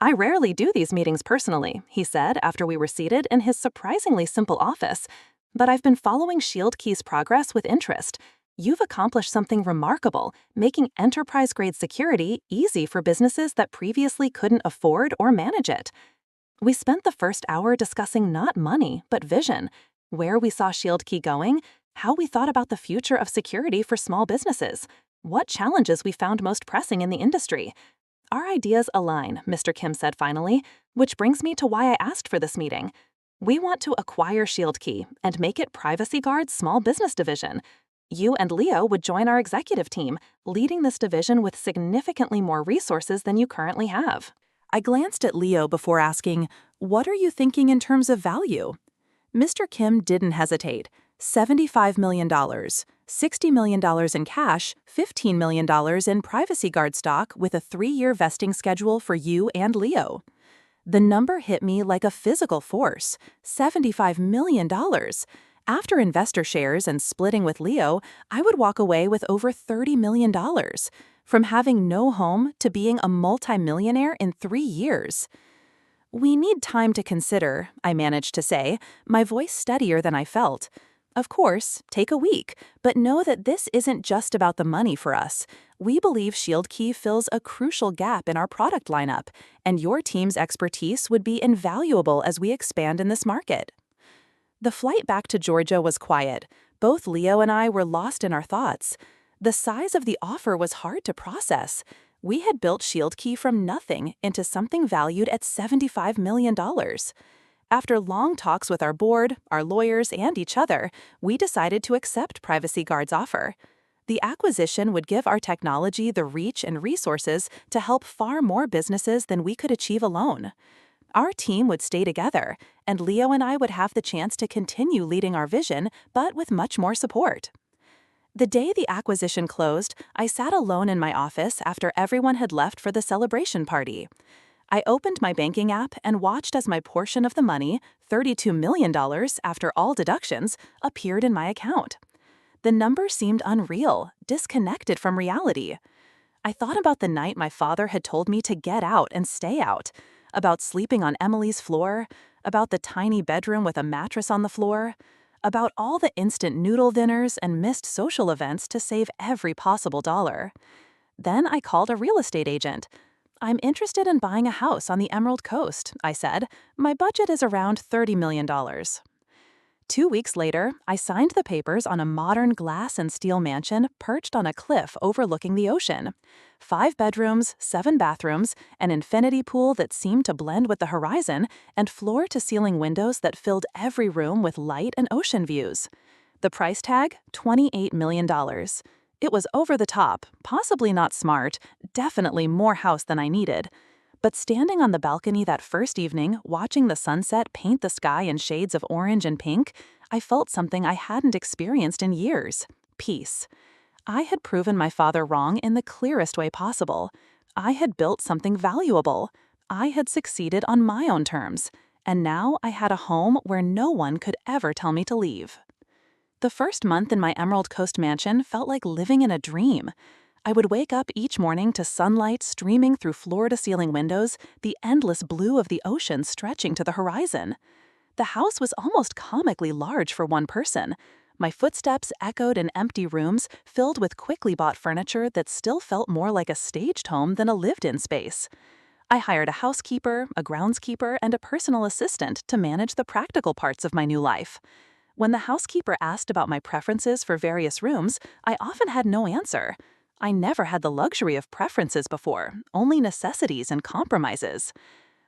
"I rarely do these meetings personally," he said after we were seated in his surprisingly simple office, "but I've been following ShieldKey's progress with interest. You've accomplished something remarkable, making enterprise-grade security easy for businesses that previously couldn't afford or manage it." We spent the first hour discussing not money, but vision, where we saw ShieldKey going, how we thought about the future of security for small businesses, what challenges we found most pressing in the industry. Our ideas align, Mr. Kim said finally, which brings me to why I asked for this meeting. We want to acquire ShieldKey and make it Privacy Guard's small business division. You and Leo would join our executive team, leading this division with significantly more resources than you currently have. I glanced at Leo before asking, "What are you thinking in terms of value?" Mr. Kim didn't hesitate. $75 million, $60 million in cash, $15 million in Privacy Guard stock with a 3-year vesting schedule for you and Leo. The number hit me like a physical force, $75 million. After investor shares and splitting with Leo, I would walk away with over $30 million. From having no home to being a multimillionaire in 3 years. We need time to consider, I managed to say, my voice steadier than I felt. Of course, take a week, but know that this isn't just about the money for us. We believe ShieldKey fills a crucial gap in our product lineup, and your team's expertise would be invaluable as we expand in this market. The flight back to Georgia was quiet. Both Leo and I were lost in our thoughts. The size of the offer was hard to process. We had built ShieldKey from nothing into something valued at $75 million. After long talks with our board, our lawyers, and each other, we decided to accept Privacy Guard's offer. The acquisition would give our technology the reach and resources to help far more businesses than we could achieve alone. Our team would stay together, and Leo and I would have the chance to continue leading our vision, but with much more support. The day the acquisition closed, I sat alone in my office after everyone had left for the celebration party. I opened my banking app and watched as my portion of the money, $32 million after all deductions, appeared in my account. The number seemed unreal, disconnected from reality. I thought about the night my father had told me to get out and stay out, about sleeping on Emily's floor, about the tiny bedroom with a mattress on the floor, about all the instant noodle dinners and missed social events to save every possible dollar. Then I called a real estate agent. "I'm interested in buying a house on the Emerald Coast," I said. "My budget is around $30 million. 2 weeks later, I signed the papers on a modern glass and steel mansion perched on a cliff overlooking the ocean. 5 bedrooms, 7 bathrooms, an infinity pool that seemed to blend with the horizon, and floor-to-ceiling windows that filled every room with light and ocean views. The price tag, $28 million. It was over the top, possibly not smart, definitely more house than I needed. But standing on the balcony that first evening, watching the sunset paint the sky in shades of orange and pink, I felt something I hadn't experienced in years: peace. I had proven my father wrong in the clearest way possible. I had built something valuable. I had succeeded on my own terms. And now I had a home where no one could ever tell me to leave. The first month in my Emerald Coast mansion felt like living in a dream. I would wake up each morning to sunlight streaming through floor-to-ceiling windows, the endless blue of the ocean stretching to the horizon. The house was almost comically large for one person. My footsteps echoed in empty rooms filled with quickly bought furniture that still felt more like a staged home than a lived-in space. I hired a housekeeper, a groundskeeper, and a personal assistant to manage the practical parts of my new life. When the housekeeper asked about my preferences for various rooms, I often had no answer. I never had the luxury of preferences before, only necessities and compromises.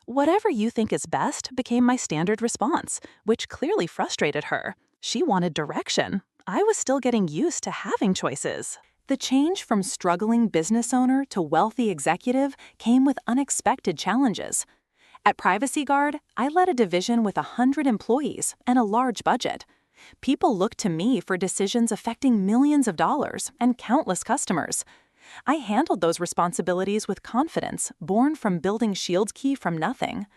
"Whatever you think is best" became my standard response, which clearly frustrated her. She wanted direction. I was still getting used to having choices. The change from struggling business owner to wealthy executive came with unexpected challenges. At Privacy Guard, I led a division with 100 employees and a large budget. People looked to me for decisions affecting millions of dollars and countless customers. I handled those responsibilities with confidence, born from building ShieldKey from nothing.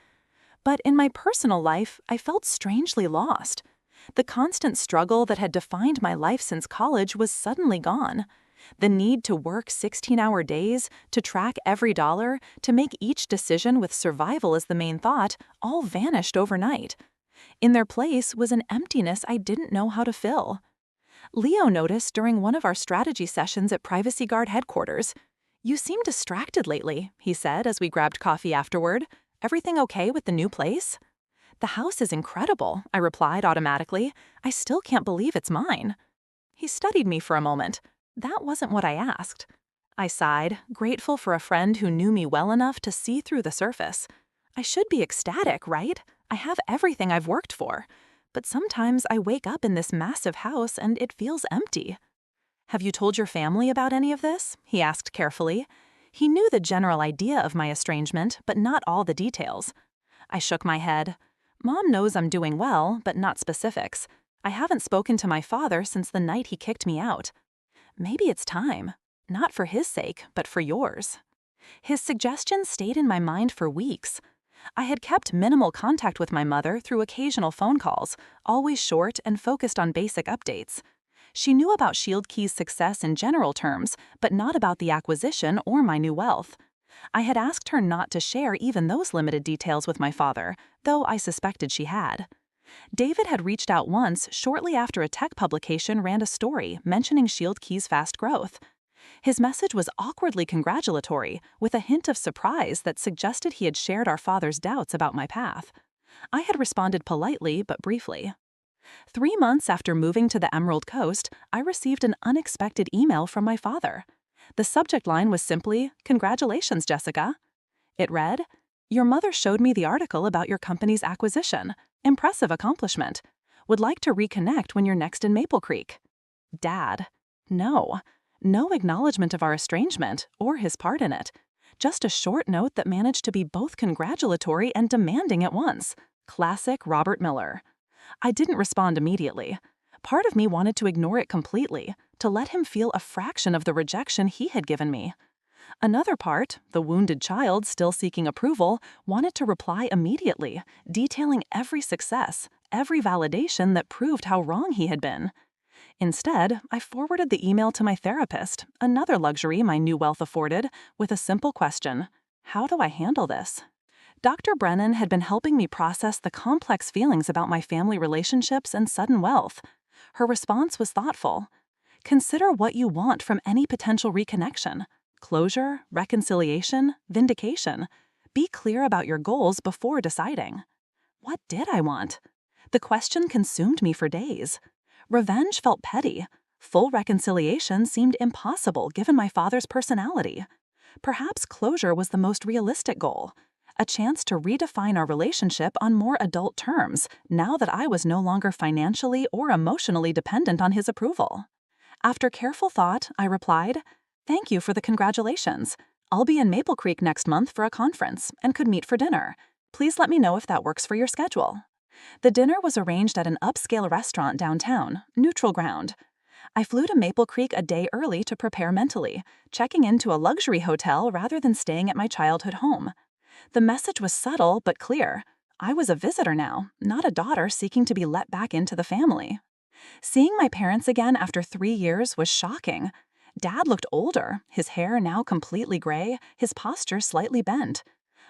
But in my personal life, I felt strangely lost. The constant struggle that had defined my life since college was suddenly gone. The need to work 16-hour days, to track every dollar, to make each decision with survival as the main thought, all vanished overnight. In their place was an emptiness I didn't know how to fill. Leo noticed during one of our strategy sessions at Privacy Guard headquarters. "You seem distracted lately," he said as we grabbed coffee afterward. Everything okay with the new place? The house is incredible, I replied automatically. I still can't believe it's mine. He studied me for a moment. That wasn't what I asked. I sighed, grateful for a friend who knew me well enough to see through the surface. I should be ecstatic, right? I have everything I've worked for. But sometimes I wake up in this massive house and it feels empty. Have you told your family about any of this? He asked carefully. He knew the general idea of my estrangement, but not all the details. I shook my head. Mom knows I'm doing well, but not specifics. I haven't spoken to my father since the night he kicked me out. Maybe it's time. Not for his sake, but for yours. His suggestion stayed in my mind for weeks. I had kept minimal contact with my mother through occasional phone calls, always short and focused on basic updates. She knew about Shield Key's success in general terms, but not about the acquisition or my new wealth. I had asked her not to share even those limited details with my father, though I suspected she had. David had reached out once shortly after a tech publication ran a story mentioning Shield Key's fast growth. His message was awkwardly congratulatory, with a hint of surprise that suggested he had shared our father's doubts about my path. I had responded politely but briefly. 3 months after moving to the Emerald Coast, I received an unexpected email from my father. The subject line was simply, "Congratulations, Jessica." It read, "Your mother showed me the article about your company's acquisition. Impressive accomplishment. Would like to reconnect when you're next in Maple Creek." Dad. No. No acknowledgement of our estrangement or his part in it. Just a short note that managed to be both congratulatory and demanding at once. Classic Robert Miller. I didn't respond immediately. Part of me wanted to ignore it completely, to let him feel a fraction of the rejection he had given me. Another part, the wounded child still seeking approval, wanted to reply immediately, detailing every success, every validation that proved how wrong he had been. Instead, I forwarded the email to my therapist, another luxury my new wealth afforded, with a simple question: how do I handle this? Dr. Brennan had been helping me process the complex feelings about my family relationships and sudden wealth. Her response was thoughtful. Consider what you want from any potential reconnection. Closure, reconciliation, vindication. Be clear about your goals before deciding. What did I want? The question consumed me for days. Revenge felt petty. Full reconciliation seemed impossible given my father's personality. Perhaps closure was the most realistic goal. A chance to redefine our relationship on more adult terms, now that I was no longer financially or emotionally dependent on his approval. After careful thought, I replied, "Thank you for the congratulations. I'll be in Maple Creek next month for a conference and could meet for dinner. Please let me know if that works for your schedule." The dinner was arranged at an upscale restaurant downtown, neutral ground. I flew to Maple Creek a day early to prepare mentally, checking into a luxury hotel rather than staying at my childhood home. The message was subtle but clear. I was a visitor now, not a daughter seeking to be let back into the family. Seeing my parents again after 3 years was shocking. Dad looked older, his hair now completely gray, his posture slightly bent.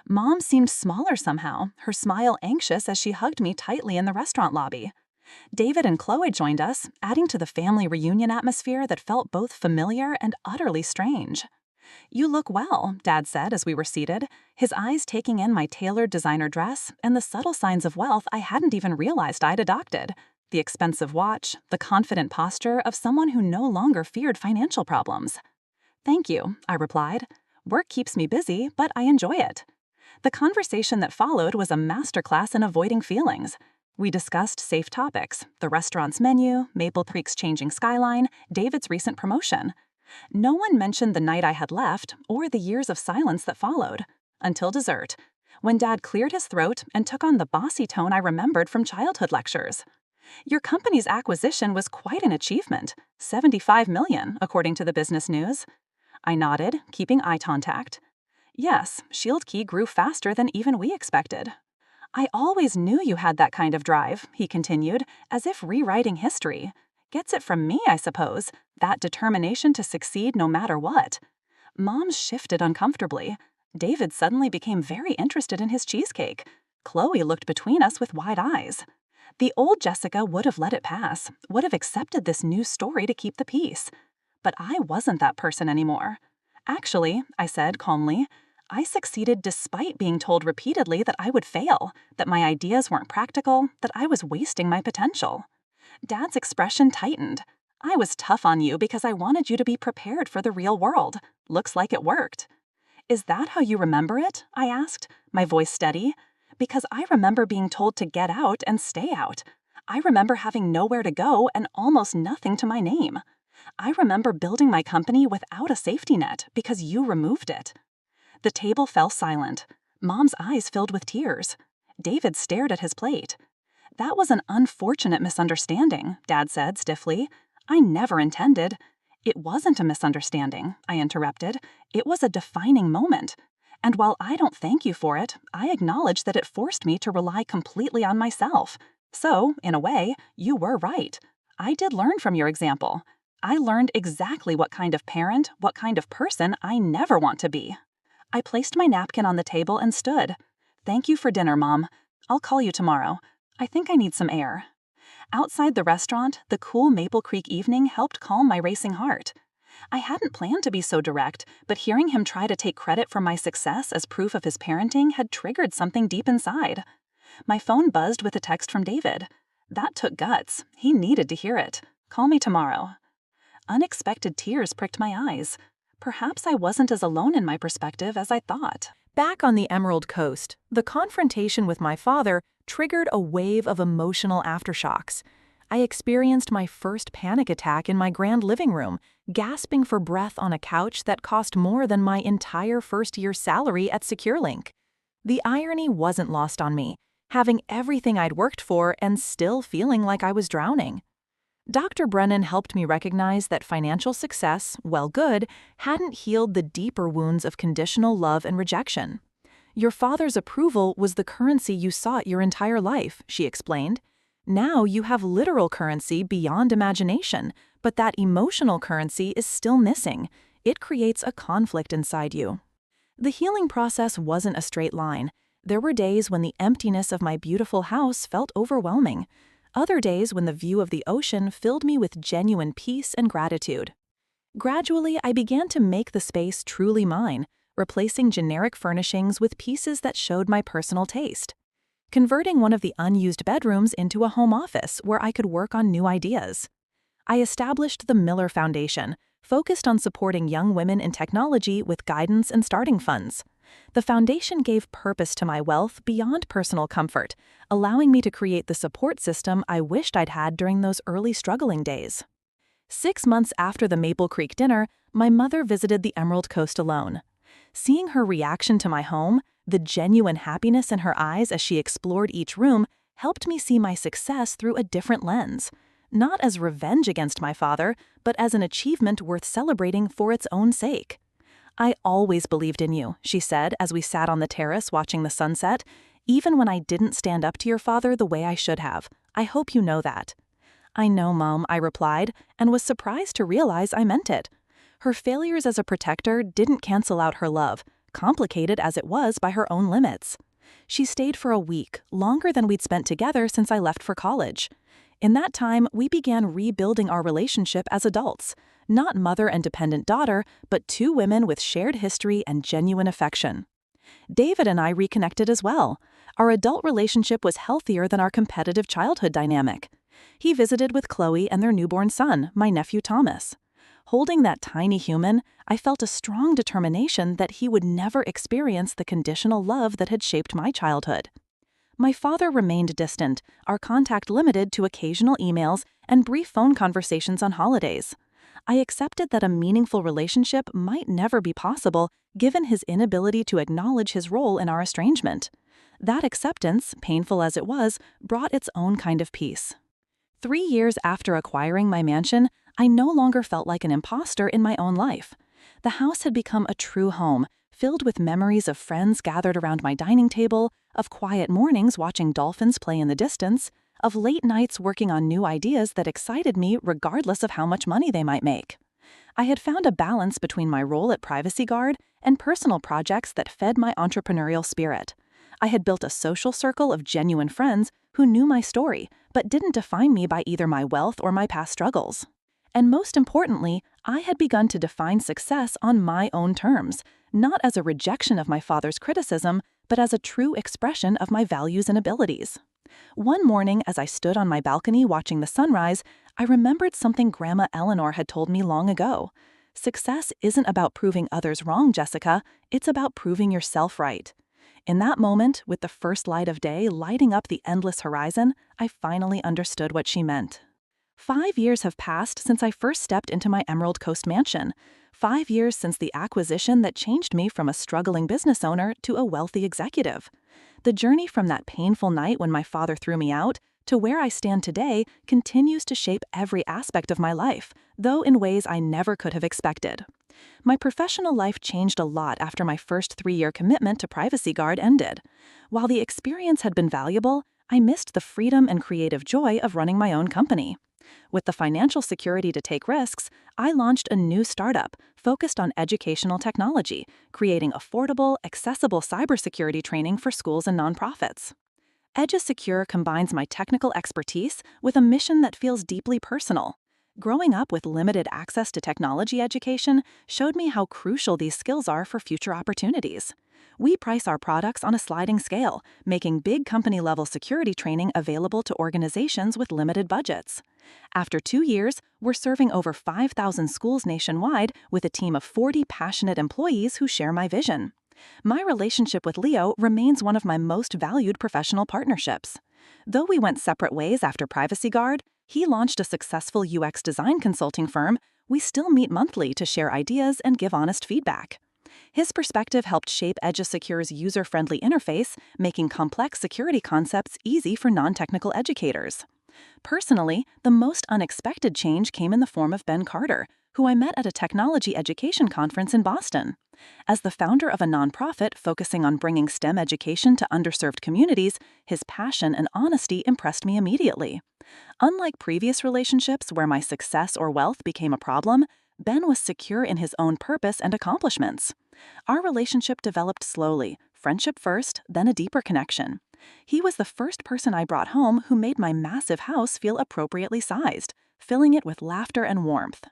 Mom seemed smaller somehow, her smile anxious as she hugged me tightly in the restaurant lobby. David and Chloe joined us, adding to the family reunion atmosphere that felt both familiar and utterly strange. "You look well," Dad said as we were seated, his eyes taking in my tailored designer dress and the subtle signs of wealth I hadn't even realized I'd adopted. The expensive watch, the confident posture of someone who no longer feared financial problems. "Thank you," I replied. "Work keeps me busy, but I enjoy it." The conversation that followed was a masterclass in avoiding feelings. We discussed safe topics, the restaurant's menu, Maple Creek's changing skyline, David's recent promotion. No one mentioned the night I had left or the years of silence that followed. Until dessert, when Dad cleared his throat and took on the bossy tone I remembered from childhood lectures. "Your company's acquisition was quite an achievement. $75 million, according to the business news." I nodded, keeping eye contact. "Yes, Shield Key grew faster than even we expected." "I always knew you had that kind of drive," he continued, as if rewriting history. "Gets it from me, I suppose, that determination to succeed no matter what." Mom shifted uncomfortably. David suddenly became very interested in his cheesecake. Chloe looked between us with wide eyes. The old Jessica would have let it pass, would have accepted this new story to keep the peace. But I wasn't that person anymore. "Actually," I said calmly, I succeeded despite being told repeatedly that I would fail, that my ideas weren't practical, that I was wasting my potential. Dad's expression tightened. I was tough on you because I wanted you to be prepared for the real world. Looks like it worked. Is that how you remember it? I asked, my voice steady. Because I remember being told to get out and stay out. I remember having nowhere to go and almost nothing to my name. I remember building my company without a safety net because you removed it. The table fell silent. Mom's eyes filled with tears. David stared at his plate. That was an unfortunate misunderstanding, Dad said stiffly. I never intended. It wasn't a misunderstanding, I interrupted. It was a defining moment. And while I don't thank you for it, I acknowledge that it forced me to rely completely on myself. So, in a way, you were right. I did learn from your example. I learned exactly what kind of parent, what kind of person I never want to be. I placed my napkin on the table and stood. Thank you for dinner, Mom. I'll call you tomorrow. I think I need some air. Outside the restaurant, the cool Maple Creek evening helped calm my racing heart. I hadn't planned to be so direct, but hearing him try to take credit for my success as proof of his parenting had triggered something deep inside. My phone buzzed with a text from David. That took guts. He needed to hear it. Call me tomorrow. Unexpected tears pricked my eyes. Perhaps I wasn't as alone in my perspective as I thought. Back on the Emerald Coast, the confrontation with my father triggered a wave of emotional aftershocks. I experienced my first panic attack in my grand living room, gasping for breath on a couch that cost more than my entire first-year salary at SecureLink. The irony wasn't lost on me, having everything I'd worked for and still feeling like I was drowning. Dr. Brennan helped me recognize that financial success, while good, hadn't healed the deeper wounds of conditional love and rejection. Your father's approval was the currency you sought your entire life, she explained. Now you have literal currency beyond imagination, but that emotional currency is still missing. It creates a conflict inside you. The healing process wasn't a straight line. There were days when the emptiness of my beautiful house felt overwhelming. Other days when the view of the ocean filled me with genuine peace and gratitude. Gradually, I began to make the space truly mine, replacing generic furnishings with pieces that showed my personal taste. Converting one of the unused bedrooms into a home office where I could work on new ideas. I established the Miller Foundation, focused on supporting young women in technology with guidance and starting funds. The foundation gave purpose to my wealth beyond personal comfort, allowing me to create the support system I wished I'd had during those early struggling days. 6 months after the Maple Creek dinner, my mother visited the Emerald Coast alone. Seeing her reaction to my home, the genuine happiness in her eyes as she explored each room, helped me see my success through a different lens. Not as revenge against my father, but as an achievement worth celebrating for its own sake. I always believed in you, she said as we sat on the terrace watching the sunset, even when I didn't stand up to your father the way I should have. I hope you know that. I know, Mom, I replied, and was surprised to realize I meant it. Her failures as a protector didn't cancel out her love, complicated as it was by her own limits. She stayed for a week, longer than we'd spent together since I left for college. In that time, we began rebuilding our relationship as adults, not mother and dependent daughter, but two women with shared history and genuine affection. David and I reconnected as well. Our adult relationship was healthier than our competitive childhood dynamic. He visited with Chloe and their newborn son, my nephew Thomas. Holding that tiny human, I felt a strong determination that he would never experience the conditional love that had shaped my childhood. My father remained distant, our contact limited to occasional emails and brief phone conversations on holidays. I accepted that a meaningful relationship might never be possible given his inability to acknowledge his role in our estrangement. That acceptance, painful as it was, brought its own kind of peace. 3 years after acquiring my mansion, I no longer felt like an imposter in my own life. The house had become a true home, filled with memories of friends gathered around my dining table, of quiet mornings watching dolphins play in the distance, of late nights working on new ideas that excited me regardless of how much money they might make. I had found a balance between my role at Privacy Guard and personal projects that fed my entrepreneurial spirit. I had built a social circle of genuine friends who knew my story, but didn't define me by either my wealth or my past struggles. And most importantly, I had begun to define success on my own terms, not as a rejection of my father's criticism, but as a true expression of my values and abilities. One morning, as I stood on my balcony watching the sunrise, I remembered something Grandma Eleanor had told me long ago. Success isn't about proving others wrong, Jessica. It's about proving yourself right. In that moment, with the first light of day lighting up the endless horizon, I finally understood what she meant. 5 years have passed since I first stepped into my Emerald Coast mansion. 5 years since the acquisition that changed me from a struggling business owner to a wealthy executive. The journey from that painful night when my father threw me out to where I stand today continues to shape every aspect of my life, though in ways I never could have expected. My professional life changed a lot after my first 3-year commitment to Privacy Guard ended. While the experience had been valuable, I missed the freedom and creative joy of running my own company. With the financial security to take risks, I launched a new startup focused on educational technology, creating affordable, accessible cybersecurity training for schools and nonprofits. EduSecure combines my technical expertise with a mission that feels deeply personal. Growing up with limited access to technology education showed me how crucial these skills are for future opportunities. We price our products on a sliding scale, making big company-level security training available to organizations with limited budgets. After 2 years, we're serving over 5,000 schools nationwide with a team of 40 passionate employees who share my vision. My relationship with Leo remains one of my most valued professional partnerships. Though we went separate ways after Privacy Guard, he launched a successful UX design consulting firm, we still meet monthly to share ideas and give honest feedback. His perspective helped shape EduSecure's user-friendly interface, making complex security concepts easy for non-technical educators. Personally, the most unexpected change came in the form of Ben Carter, who I met at a technology education conference in Boston. As the founder of a nonprofit focusing on bringing STEM education to underserved communities, his passion and honesty impressed me immediately. Unlike previous relationships where my success or wealth became a problem, Ben was secure in his own purpose and accomplishments. Our relationship developed slowly, friendship first, then a deeper connection. He was the first person I brought home who made my massive house feel appropriately sized, filling it with laughter and warmth.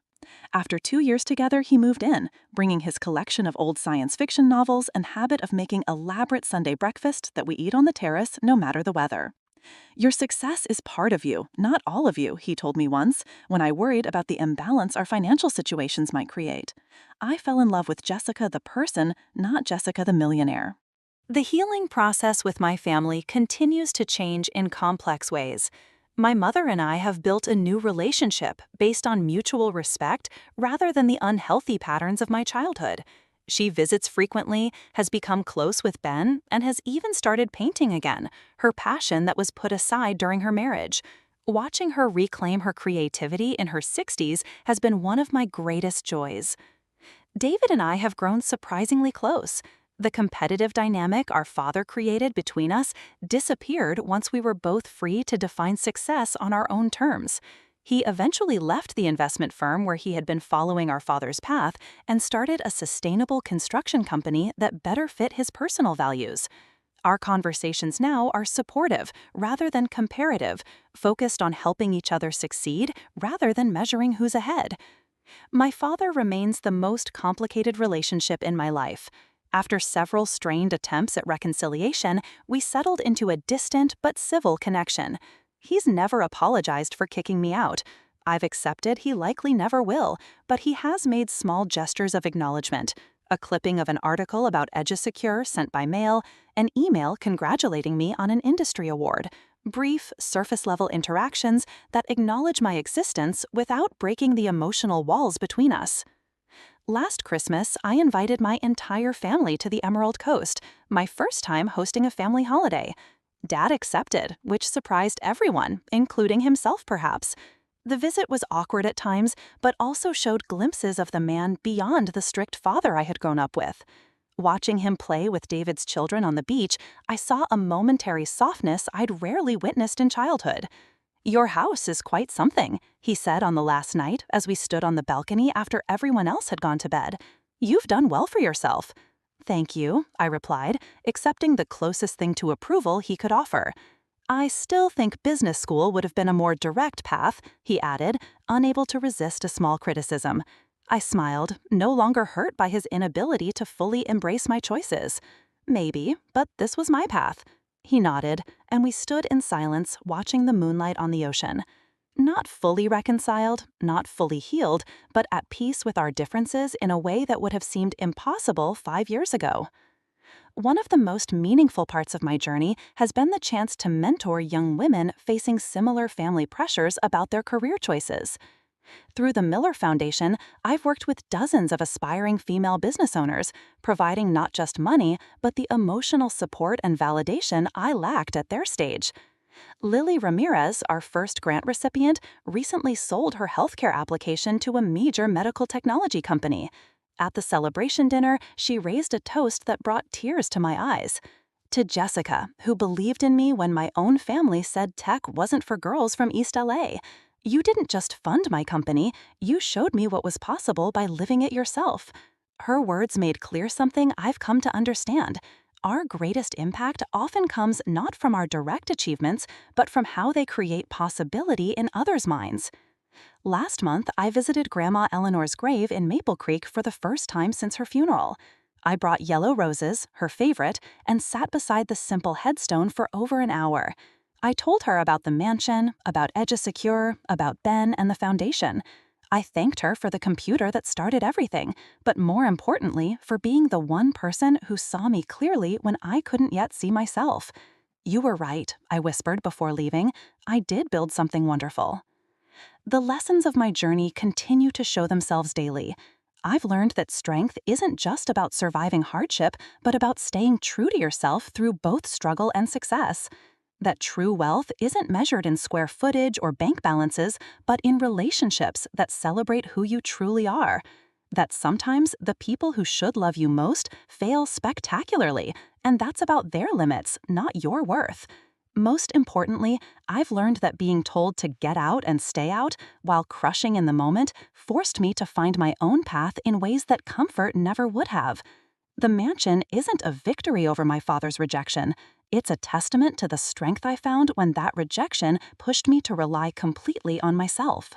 After 2 years together, he moved in, bringing his collection of old science fiction novels and habit of making elaborate Sunday breakfast that we eat on the terrace no matter the weather. "Your success is part of you, not all of you," he told me once, when I worried about the imbalance our financial situations might create. I fell in love with Jessica the person, not Jessica the millionaire. The healing process with my family continues to change in complex ways. My mother and I have built a new relationship based on mutual respect rather than the unhealthy patterns of my childhood. She visits frequently, has become close with Ben, and has even started painting again, her passion that was put aside during her marriage. Watching her reclaim her creativity in her 60s has been one of my greatest joys. David and I have grown surprisingly close. The competitive dynamic our father created between us disappeared once we were both free to define success on our own terms. He eventually left the investment firm where he had been following our father's path and started a sustainable construction company that better fit his personal values. Our conversations now are supportive rather than comparative, focused on helping each other succeed rather than measuring who's ahead. My father remains the most complicated relationship in my life. After several strained attempts at reconciliation, we settled into a distant but civil connection. He's never apologized for kicking me out. I've accepted he likely never will, but he has made small gestures of acknowledgement. A clipping of an article about EduSecure sent by mail, an email congratulating me on an industry award. Brief, surface-level interactions that acknowledge my existence without breaking the emotional walls between us. Last Christmas, I invited my entire family to the Emerald Coast, my first time hosting a family holiday. Dad accepted, which surprised everyone, including himself perhaps. The visit was awkward at times, but also showed glimpses of the man beyond the strict father I had grown up with. Watching him play with David's children on the beach, I saw a momentary softness I'd rarely witnessed in childhood. "Your house is quite something," he said on the last night as we stood on the balcony after everyone else had gone to bed. "You've done well for yourself." "Thank you," I replied, accepting the closest thing to approval he could offer. I still think business school would have been a more direct path, he added, unable to resist a small criticism. I smiled, no longer hurt by his inability to fully embrace my choices. Maybe, but this was my path. He nodded, and we stood in silence, watching the moonlight on the ocean. Not fully reconciled, not fully healed, but at peace with our differences in a way that would have seemed impossible 5 years ago. One of the most meaningful parts of my journey has been the chance to mentor young women facing similar family pressures about their career choices. Through the Miller Foundation, I've worked with dozens of aspiring female business owners, providing not just money, but the emotional support and validation I lacked at their stage. Lily Ramirez, our first grant recipient, recently sold her healthcare application to a major medical technology company. At the celebration dinner, she raised a toast that brought tears to my eyes. To Jessica, who believed in me when my own family said tech wasn't for girls from East LA. You didn't just fund my company, you showed me what was possible by living it yourself. Her words made clear something I've come to understand. Our greatest impact often comes not from our direct achievements, but from how they create possibility in others' minds. Last month, I visited Grandma Eleanor's grave in Maple Creek for the first time since her funeral. I brought yellow roses, her favorite, and sat beside the simple headstone for over an hour. I told her about the mansion, about EduSecure, about Ben and the foundation. I thanked her for the computer that started everything, but more importantly, for being the one person who saw me clearly when I couldn't yet see myself. You were right, I whispered before leaving. I did build something wonderful. The lessons of my journey continue to show themselves daily. I've learned that strength isn't just about surviving hardship, but about staying true to yourself through both struggle and success. That true wealth isn't measured in square footage or bank balances, but in relationships that celebrate who you truly are. That sometimes the people who should love you most fail spectacularly, and that's about their limits, not your worth. Most importantly, I've learned that being told to get out and stay out while crushing in the moment forced me to find my own path in ways that comfort never would have. The mansion isn't a victory over my father's rejection. It's a testament to the strength I found when that rejection pushed me to rely completely on myself.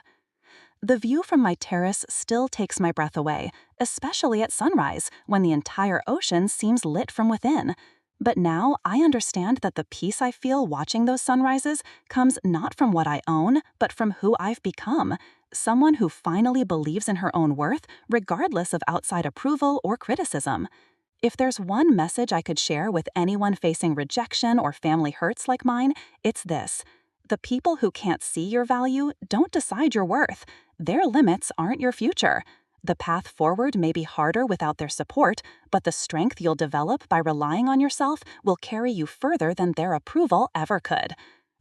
The view from my terrace still takes my breath away, especially at sunrise, when the entire ocean seems lit from within. But now I understand that the peace I feel watching those sunrises comes not from what I own, but from who I've become. Someone who finally believes in her own worth, regardless of outside approval or criticism. If there's one message I could share with anyone facing rejection or family hurts like mine, it's this. The people who can't see your value don't decide your worth. Their limits aren't your future. The path forward may be harder without their support, but the strength you'll develop by relying on yourself will carry you further than their approval ever could.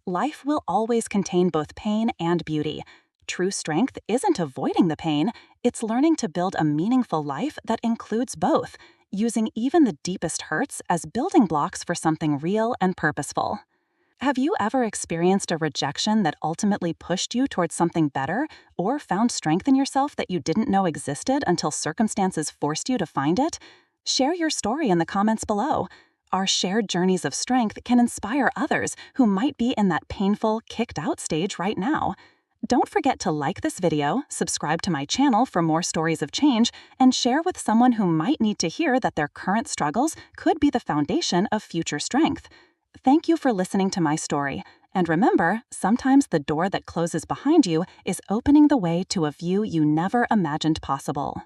Life will always contain both pain and beauty. True strength isn't avoiding the pain, it's learning to build a meaningful life that includes both, using even the deepest hurts as building blocks for something real and purposeful. Have you ever experienced a rejection that ultimately pushed you towards something better, or found strength in yourself that you didn't know existed until circumstances forced you to find it? Share your story in the comments below. Our shared journeys of strength can inspire others who might be in that painful, kicked-out stage right now. Don't forget to like this video, subscribe to my channel for more stories of change, and share with someone who might need to hear that their current struggles could be the foundation of future strength. Thank you for listening to my story. And remember, sometimes the door that closes behind you is opening the way to a view you never imagined possible.